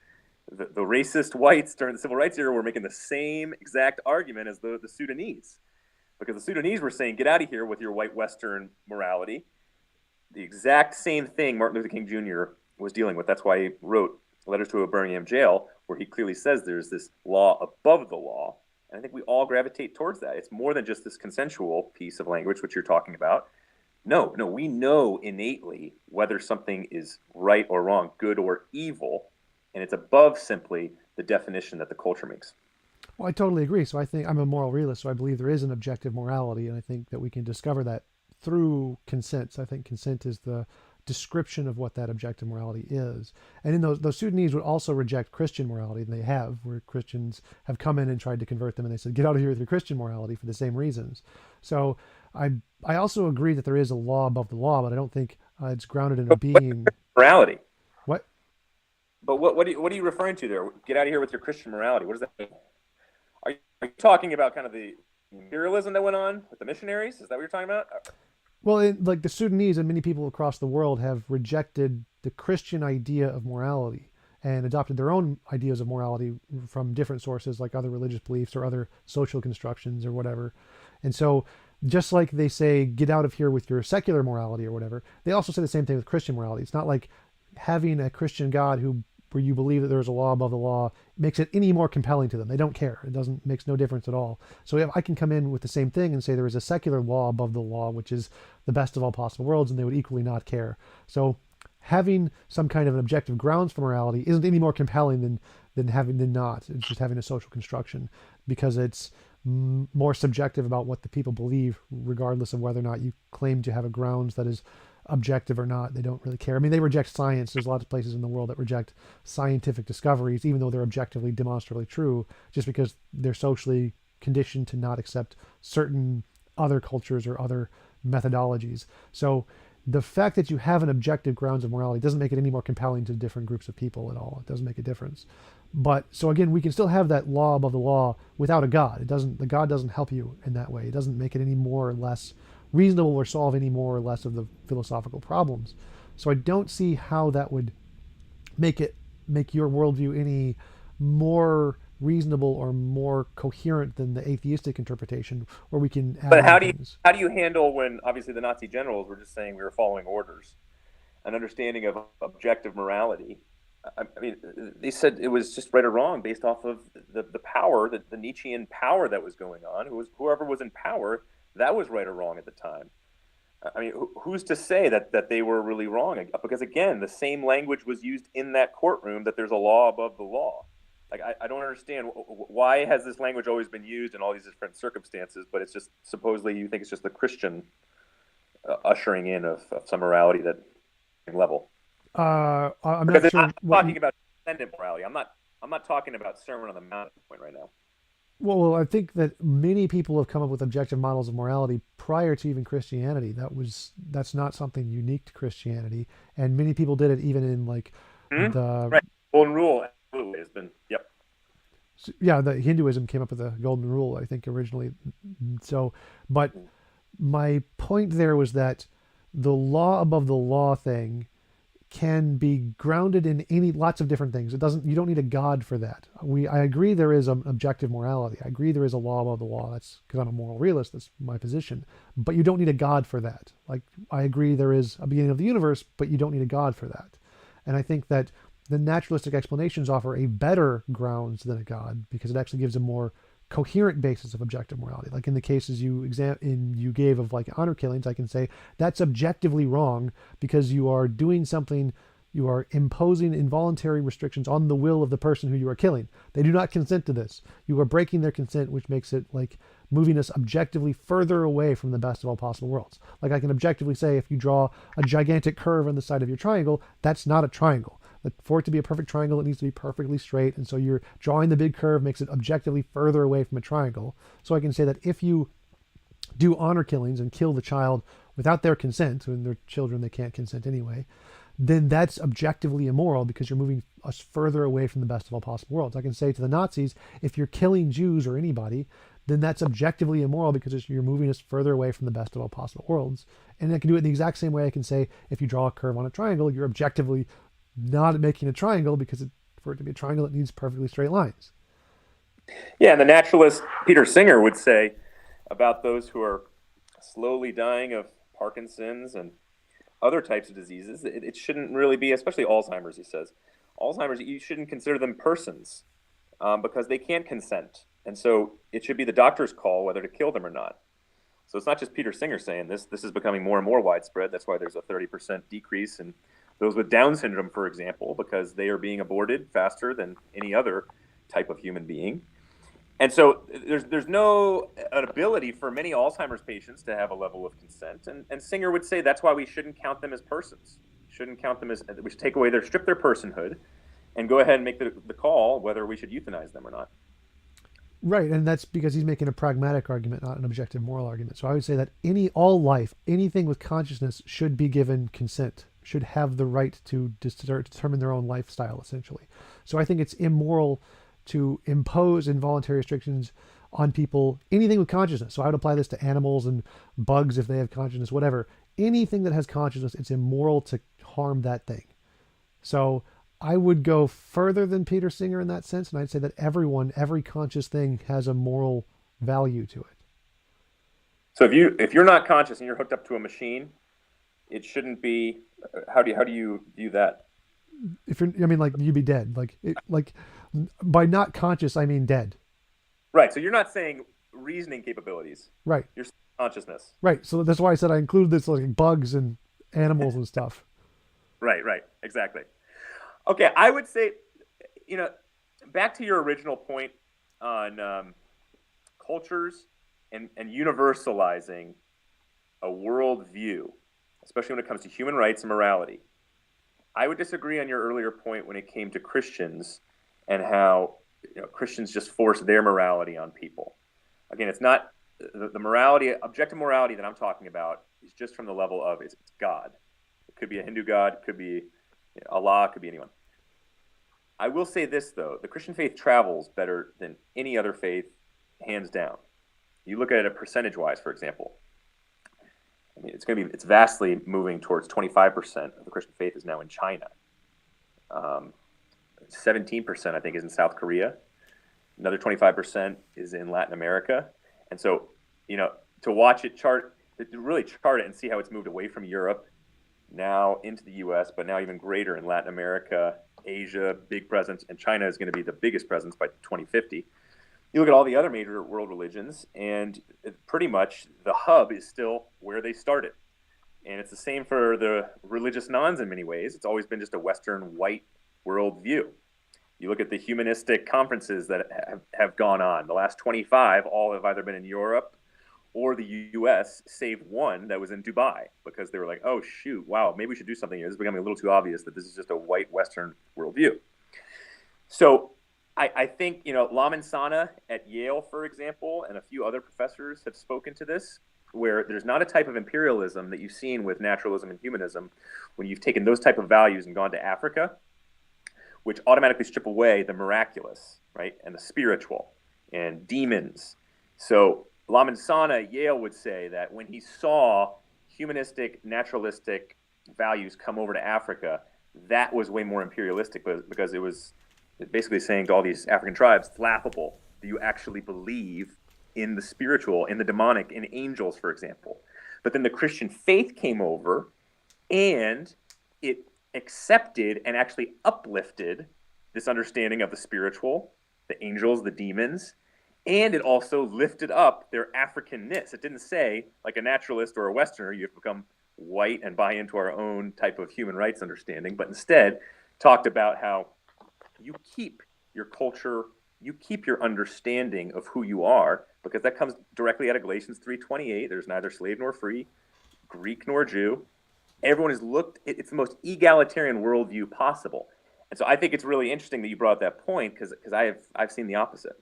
the racist whites during the civil rights era were making the same exact argument as the Sudanese. Because the Sudanese were saying, get out of here with your white Western morality. The exact same thing Martin Luther King Jr. was dealing with. That's why he wrote Letters to a Birmingham Jail, where he clearly says there's this law above the law. And I think we all gravitate towards that. It's more than just this consensual piece of language, which you're talking about. No, we know innately whether something is right or wrong, good or evil, and it's above simply the definition that the culture makes. Well, I totally agree. So I think I'm a moral realist, so I believe there is an objective morality, and I think that we can discover that through consent. So I think consent is the description of what that objective morality is. And in those Sudanese would also reject Christian morality, and they have, where Christians have come in and tried to convert them, and they said, get out of here with your Christian morality for the same reasons. So I also agree that there is a law above the law, but I don't think it's grounded in a being. Morality. What? But what are you referring to there? Get out of here with your Christian morality. What does that mean? Are you talking about kind of the imperialism that went on with the missionaries? Is that what you're talking about? Well, like the Sudanese and many people across the world have rejected the Christian idea of morality and adopted their own ideas of morality from different sources, like other religious beliefs or other social constructions or whatever. And so just like they say, get out of here with your secular morality or whatever, they also say the same thing with Christian morality. It's not like having a Christian God where you believe that there's a law above the law makes it any more compelling to them. They don't care. It makes no difference at all. So if I can come in with the same thing and say there is a secular law above the law, which is the best of all possible worlds, and they would equally not care. So having some kind of an objective grounds for morality isn't any more compelling than not. It's just having a social construction, because it's more subjective about what the people believe, regardless of whether or not you claim to have a grounds that is objective or not. They don't really care. I mean, they reject science. There's lots of places in the world that reject scientific discoveries, even though they're objectively, demonstrably true, just because they're socially conditioned to not accept certain other cultures or other methodologies. So the fact that you have an objective grounds of morality doesn't make it any more compelling to different groups of people at all. It doesn't make a difference. But so again, we can still have that law above the law without a God. The God doesn't help you in that way. It doesn't make it any more or less reasonable or solve any more or less of the philosophical problems. So I don't see how that would make your worldview any more reasonable or more coherent than the atheistic interpretation, where we can add. But how do you handle when obviously the Nazi generals were just saying we were following orders, an understanding of objective morality? I mean, they said it was just right or wrong based off of the power, the Nietzschean power that was going on. Whoever was in power, that was right or wrong at the time. I mean, who's to say that they were really wrong? Because again, the same language was used in that courtroom, that there's a law above the law. Like, I don't understand, why has this language always been used in all these different circumstances, but it's just supposedly you think it's just the Christian ushering in of some morality that level. I'm because not sure. I'm talking about transcendent morality. I'm not talking about Sermon on the Mount at this point right now. Well, I think that many people have come up with objective models of morality prior to even Christianity. That's not something unique to Christianity, and many people did it even in like the right. Golden Rule has been yeah, the Hinduism came up with the Golden Rule, I think, originally. So, but my point there was that the law above the law thing can be grounded in lots of different things. You don't need a God for that. I agree there is an objective morality. I agree there is a law above the law. That's because I'm a moral realist. That's my position. But you don't need a God for that. Like, I agree there is a beginning of the universe, but you don't need a God for that. And I think that the naturalistic explanations offer a better grounds than a God, because it actually gives a more coherent basis of objective morality. Like in the cases you gave of like honor killings, I can say that's objectively wrong because you are doing something, you are imposing involuntary restrictions on the will of the person who you are killing. They do not consent to this. You are breaking their consent, which makes it like moving us objectively further away from the best of all possible worlds. Like I can objectively say, if you draw a gigantic curve on the side of your triangle, that's not a triangle. For it to be a perfect triangle, it needs to be perfectly straight. And so you're drawing the big curve makes it objectively further away from a triangle. So I can say that if you do honor killings and kill the child without their consent, when they're children, they can't consent anyway, then that's objectively immoral because you're moving us further away from the best of all possible worlds. I can say to the Nazis, if you're killing Jews or anybody, then that's objectively immoral because you're moving us further away from the best of all possible worlds. And I can do it in the exact same way. I can say, if you draw a curve on a triangle, you're objectively not making a triangle because for it to be a triangle, it needs perfectly straight lines. Yeah, and the naturalist Peter Singer would say about those who are slowly dying of Parkinson's and other types of diseases, it shouldn't really be, especially Alzheimer's, he says. Alzheimer's, you shouldn't consider them persons because they can't consent. And so it should be the doctor's call whether to kill them or not. So it's not just Peter Singer saying this. This is becoming more and more widespread. That's why there's a 30% decrease in those with Down syndrome, for example, because they are being aborted faster than any other type of human being. And so there's no an ability for many Alzheimer's patients to have a level of consent. And Singer would say that's why we shouldn't count them as persons. Shouldn't count them as, we should take away strip their personhood and go ahead and make the call whether we should euthanize them or not. Right, and that's because he's making a pragmatic argument, not an objective moral argument. So I would say that all life, anything with consciousness should be given consent, should have the right to determine their own lifestyle, essentially. So I think it's immoral to impose involuntary restrictions on people, anything with consciousness. So I would apply this to animals and bugs if they have consciousness, whatever. Anything that has consciousness, it's immoral to harm that thing. So I would go further than Peter Singer in that sense, and I'd say that every conscious thing has a moral value to it. So if you're not conscious and you're hooked up to a machine, it shouldn't be. How do you view that? Like you'd be dead. Like by not conscious, I mean dead. Right. So you're not saying reasoning capabilities. Right. You're saying consciousness. Right. So that's why I said I included this like bugs and animals and stuff. Right. Exactly. Okay, I would say, back to your original point on cultures and universalizing a worldview, especially when it comes to human rights and morality. I would disagree on your earlier point when it came to Christians and how Christians just force their morality on people. Again, it's not the morality, objective morality that I'm talking about is just from the level of it's God. It could be a Hindu God, it could be Allah, it could be anyone. I will say this, though. The Christian faith travels better than any other faith, hands down. You look at it percentage-wise, for example. I mean, it's vastly moving towards 25% of the Christian faith is now in China. 17%, I think, is in South Korea. Another 25% is in Latin America. And so, to watch it to really chart it and see how it's moved away from Europe, now into the U.S., but now even greater in Latin America, Asia, big presence, and China is going to be the biggest presence by 2050. You look at all the other major world religions, and pretty much the hub is still where they started. And it's the same for the religious nons in many ways. It's always been just a Western white worldview. You look at the humanistic conferences that have gone on. The last 25 all have either been in Europe or the U.S., save one that was in Dubai, because they were like, oh, shoot, wow, maybe we should do something here. This is becoming a little too obvious that this is just a white Western worldview. So I think, Lamin Sanneh at Yale, for example, and a few other professors have spoken to this, where there's not a type of imperialism that you've seen with naturalism and humanism when you've taken those type of values and gone to Africa, which automatically strip away the miraculous, right, and the spiritual and demons. So Lamin Sanneh at Yale would say that when he saw humanistic, naturalistic values come over to Africa, that was way more imperialistic because it was basically saying to all these African tribes, it's laughable that you actually believe in the spiritual, in the demonic, in angels, for example. But then the Christian faith came over and it accepted and actually uplifted this understanding of the spiritual, the angels, the demons, and it also lifted up their Africanness. It didn't say, like a naturalist or a Westerner, you have to become white and buy into our own type of human rights understanding, but instead talked about how you keep your culture, you keep your understanding of who you are, because that comes directly out of Galatians 3:28. There's neither slave nor free, Greek nor Jew. Everyone is it's the most egalitarian worldview possible. And so I think it's really interesting that you brought up that point because I've seen the opposite.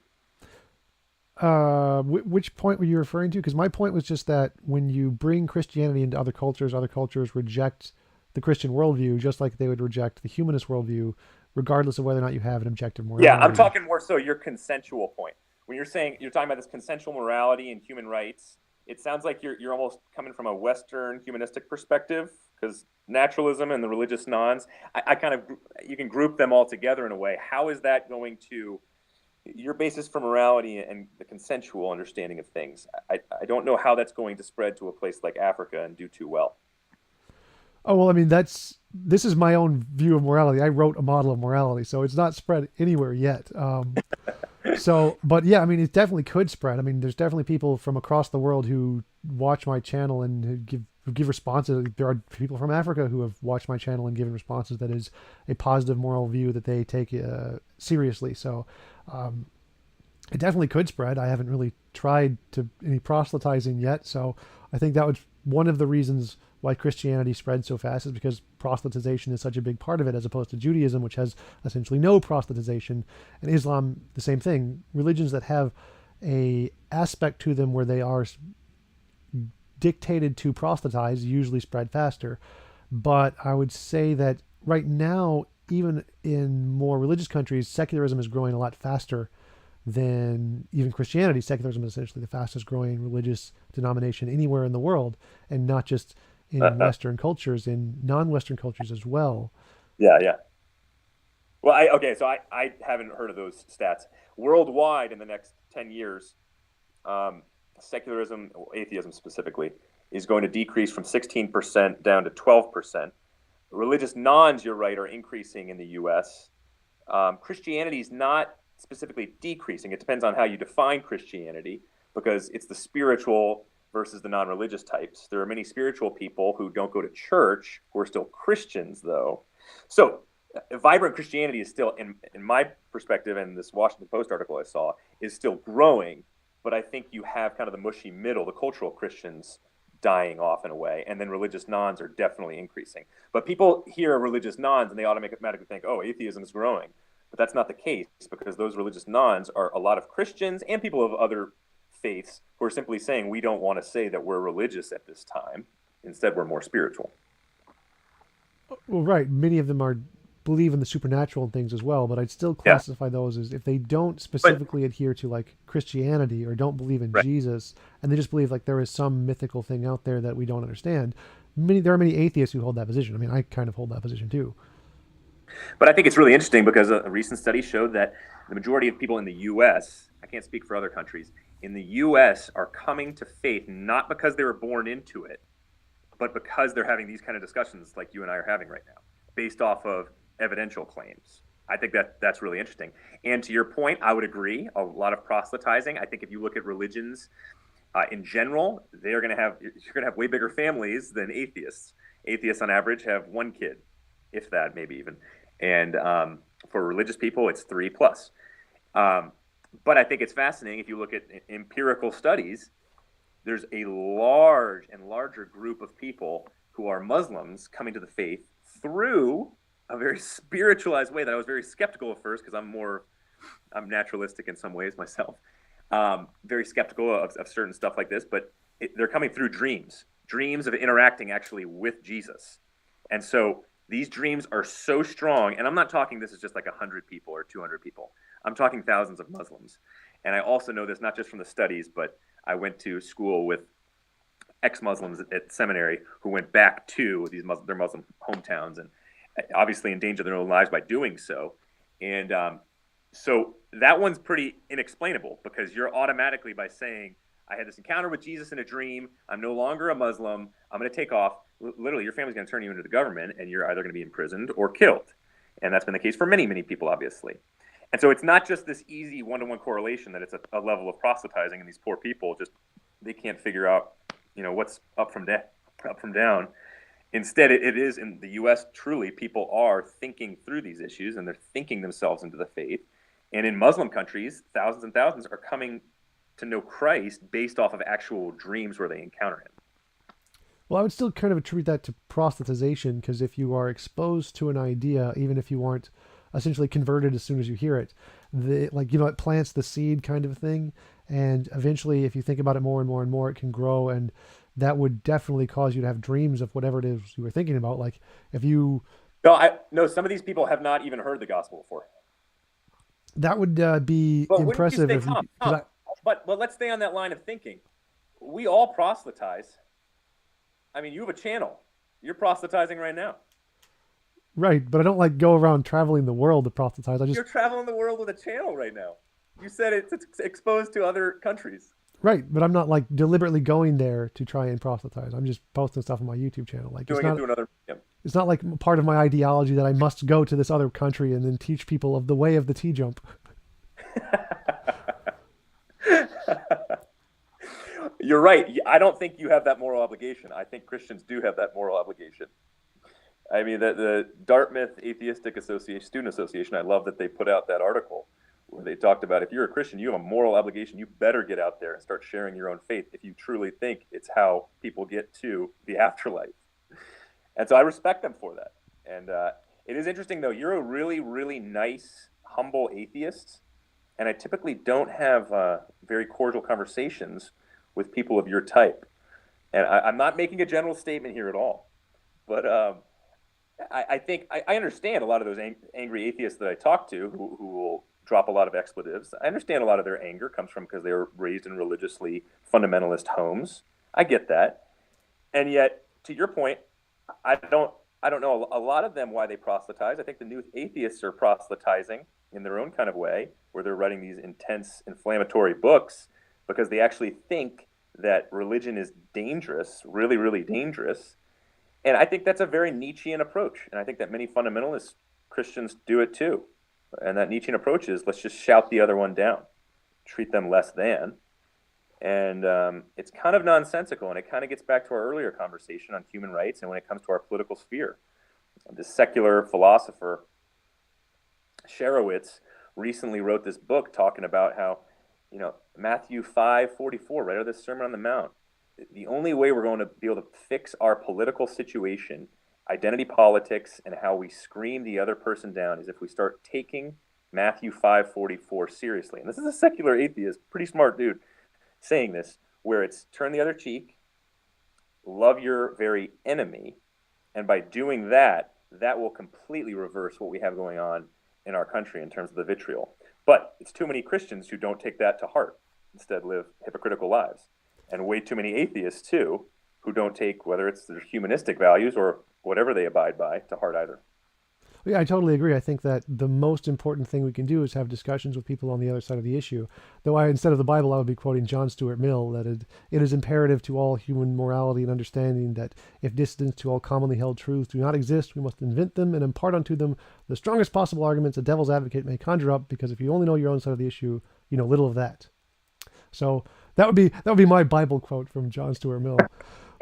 Which point were you referring to? Because my point was just that when you bring Christianity into other cultures reject the Christian worldview, just like they would reject the humanist worldview, regardless of whether or not you have an objective morality. Yeah, I'm talking more so your consensual point. When you're talking about this consensual morality and human rights, it sounds like you're almost coming from a Western humanistic perspective, because naturalism and the religious nons, you can group them all together in a way. How is that going to your basis for morality and the consensual understanding of things? I don't know how that's going to spread to a place like Africa and do too well. Oh, well, I mean, this is my own view of morality. I wrote a model of morality, so it's not spread anywhere yet. But yeah, I mean, it definitely could spread. I mean, there's definitely people from across the world who watch my channel and who give responses. There are people from Africa who have watched my channel and given responses that is a positive moral view that they take seriously. So, It definitely could spread. I haven't really tried to any proselytizing yet, so I think that was one of the reasons why Christianity spread so fast is because proselytization is such a big part of it, as opposed to Judaism, which has essentially no proselytization, and Islam the same thing. Religions that have a aspect to them where they are dictated to proselytize usually spread faster. But I would say that right now, even in more religious countries, secularism is growing a lot faster than even Christianity. Secularism is essentially the fastest growing religious denomination anywhere in the world, and not just in Western cultures, in non-Western cultures as well. Yeah, yeah. Well, I haven't heard of those stats. Worldwide, in the next 10 years, secularism, atheism specifically, is going to decrease from 16% down to 12%. Religious nons, you're right, are increasing in the U.S. Christianity is not specifically decreasing. It depends on how you define Christianity, because it's the spiritual versus the non-religious types. There are many spiritual people who don't go to church who are still Christians, though. So vibrant Christianity is still, in my perspective, and this Washington Post article I saw, is still growing. But I think you have kind of the mushy middle, the cultural Christians, dying off in a way, and then religious nons are definitely increasing. But people hear religious nons and they automatically think, oh, atheism is growing. But that's not the case, because those religious nons are a lot of Christians and people of other faiths who are simply saying, we don't want to say that we're religious at this time. Instead, we're more spiritual. Well, right. Many of them believe in the supernatural and things as well, but I'd still classify those as, if they don't specifically adhere to like Christianity or don't believe in Jesus, and they just believe like there is some mythical thing out there that we don't understand. There are many atheists who hold that position. I mean, I kind of hold that position too. But I think it's really interesting because a recent study showed that the majority of people in the U.S., I can't speak for other countries, in the U.S. are coming to faith not because they were born into it, but because they're having these kind of discussions like you and I are having right now, based off of evidential claims. I think that's really interesting. And to your point, I would agree. A lot of proselytizing. I think if you look at religions in general, you're going to have way bigger families than atheists. Atheists on average have one kid, if that, maybe even. And for religious people, it's 3 plus. But I think it's fascinating if you look at empirical studies. There's a large and larger group of people who are Muslims coming to the faith through a very spiritualized way that I was very skeptical at first, because I'm naturalistic in some ways myself. Very skeptical of certain stuff like this, but they're coming through dreams of interacting actually with Jesus. And so these dreams are so strong, and I'm not talking this is just like 100 people or 200 people. I'm talking thousands of Muslims. And I also know this not just from the studies, but I went to school with ex-Muslims at seminary who went back to their Muslim hometowns and obviously endangered their own lives by doing so. And so that one's pretty inexplainable, because you're automatically, by saying, I had this encounter with Jesus in a dream, I'm no longer a Muslim, I'm going to take off. Literally, your family's going to turn you into the government, and you're either going to be imprisoned or killed. And that's been the case for many, many people, obviously. And so it's not just this easy one-to-one correlation that it's a level of proselytizing, and these poor people they can't figure out, what's up from down. Instead, it is in the U.S. truly people are thinking through these issues, and they're thinking themselves into the faith. And in Muslim countries, thousands and thousands are coming to know Christ based off of actual dreams where they encounter him. Well, I would still kind of attribute that to proselytization, because if you are exposed to an idea, even if you aren't essentially converted as soon as you hear it, it plants the seed kind of thing. And eventually, if you think about it more and more and more, it can grow. And that would definitely cause you to have dreams of whatever it is you were thinking about. Like if you... No, some of these people have not even heard the gospel before. That would be impressive. But let's stay on that line of thinking. We all proselytize. I mean, you have a channel. You're proselytizing right now. Right, but I don't go around traveling the world to proselytize. You're traveling the world with a channel right now. You said it's exposed to other countries. Right, but I'm not deliberately going there to try and proselytize. I'm just posting stuff on my YouTube channel. It's not like part of my ideology that I must go to this other country and then teach people of the way of the TJump. You're right. I don't think you have that moral obligation. I think Christians do have that moral obligation. I mean, the Dartmouth Atheistic Student Association, I love that they put out that article where they talked about if you're a Christian, you have a moral obligation. You better get out there and start sharing your own faith if you truly think it's how people get to the afterlife. And so I respect them for that. And it is interesting, though. You're a really, really nice, humble atheist. And I typically don't have very cordial conversations with people of your type. And I'm not making a general statement here at all. But I think I understand a lot of those angry atheists that I talk to who will drop a lot of expletives. I understand a lot of their anger comes from because they were raised in religiously fundamentalist homes. I get that. And yet, to your point, I don't know a lot of them why they proselytize. I think the new atheists are proselytizing in their own kind of way, where they're writing these intense, inflammatory books because they actually think that religion is dangerous, really, really dangerous. And I think that's a very Nietzschean approach. And I think that many fundamentalist Christians do it too. And that Nietzschean approach is let's just shout the other one down, treat them less than. And it's kind of nonsensical, and it kind of gets back to our earlier conversation on human rights and when it comes to our political sphere. This secular philosopher, Sherowitz, recently wrote this book talking about how, Matthew 5:44, right out of this Sermon on the Mount, the only way we're going to be able to fix our political situation, identity politics, and how we scream the other person down is if we start taking Matthew 5:44 seriously. And this is a secular atheist, pretty smart dude, saying this, where it's turn the other cheek, love your very enemy, and by doing that, that will completely reverse what we have going on in our country in terms of the vitriol. But it's too many Christians who don't take that to heart, instead live hypocritical lives. And way too many atheists, too, who don't take, whether it's their humanistic values or whatever they abide by, to heart either. Yeah, I totally agree. I think that the most important thing we can do is have discussions with people on the other side of the issue. Though instead of the Bible, I would be quoting John Stuart Mill, that it is imperative to all human morality and understanding that if dissidents to all commonly held truths do not exist, we must invent them and impart unto them the strongest possible arguments a devil's advocate may conjure up, because if you only know your own side of the issue, you know little of that. So that would be my Bible quote from John Stuart Mill.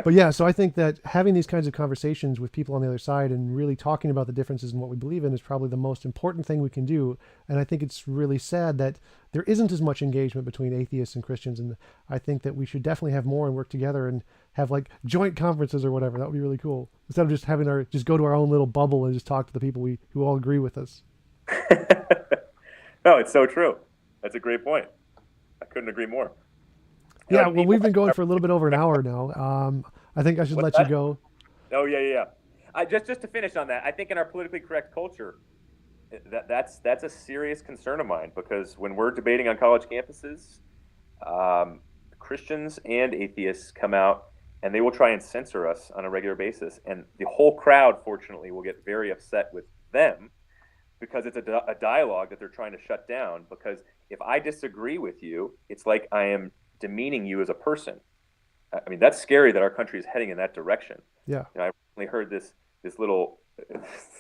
But yeah, so I think that having these kinds of conversations with people on the other side and really talking about the differences in what we believe in is probably the most important thing we can do. And I think it's really sad that there isn't as much engagement between atheists and Christians. And I think that we should definitely have more and work together and have like joint conferences or whatever. That would be really cool. Instead of just having just go to our own little bubble and just talk to the people who all agree with us. No, it's so true. That's a great point. I couldn't agree more. Yeah, well, we've been going for a little bit over an hour now. I think I should let you go. Oh, yeah. Just to finish on that, I think in our politically correct culture, that's a serious concern of mine, because when we're debating on college campuses, Christians and atheists come out and they will try and censor us on a regular basis. And the whole crowd, fortunately, will get very upset with them because it's a dialogue that they're trying to shut down. Because if I disagree with you, it's like I am demeaning you as a person. I mean, that's scary that our country is heading in that direction. Yeah. I recently heard this little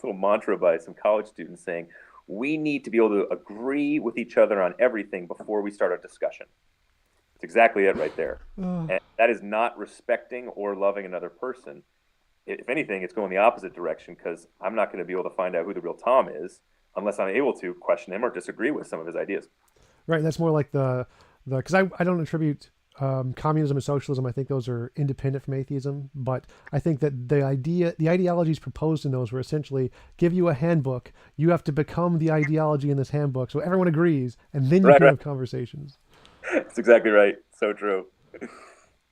mantra by some college students saying, we need to be able to agree with each other on everything before we start a discussion. That's exactly it right there. And that is not respecting or loving another person. If anything, it's going the opposite direction, because I'm not going to be able to find out who the real Tom is unless I'm able to question him or disagree with some of his ideas. Right. That's more like because I don't attribute communism and socialism. I think those are independent from atheism, but I think that the ideologies proposed in those were essentially give you a handbook. You have to become the ideology in this handbook, so everyone agrees, and then you can have conversations. That's exactly right. So true.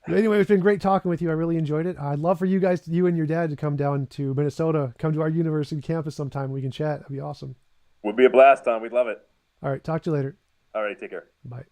Anyway, it's been great talking with you. I really enjoyed it. I'd love for you and your dad to come down to Minnesota, come to our university campus sometime. We can chat. That'd be awesome. Would be a blast, Tom. We'd love it. All right. Talk to you later. All right. Take care. Bye.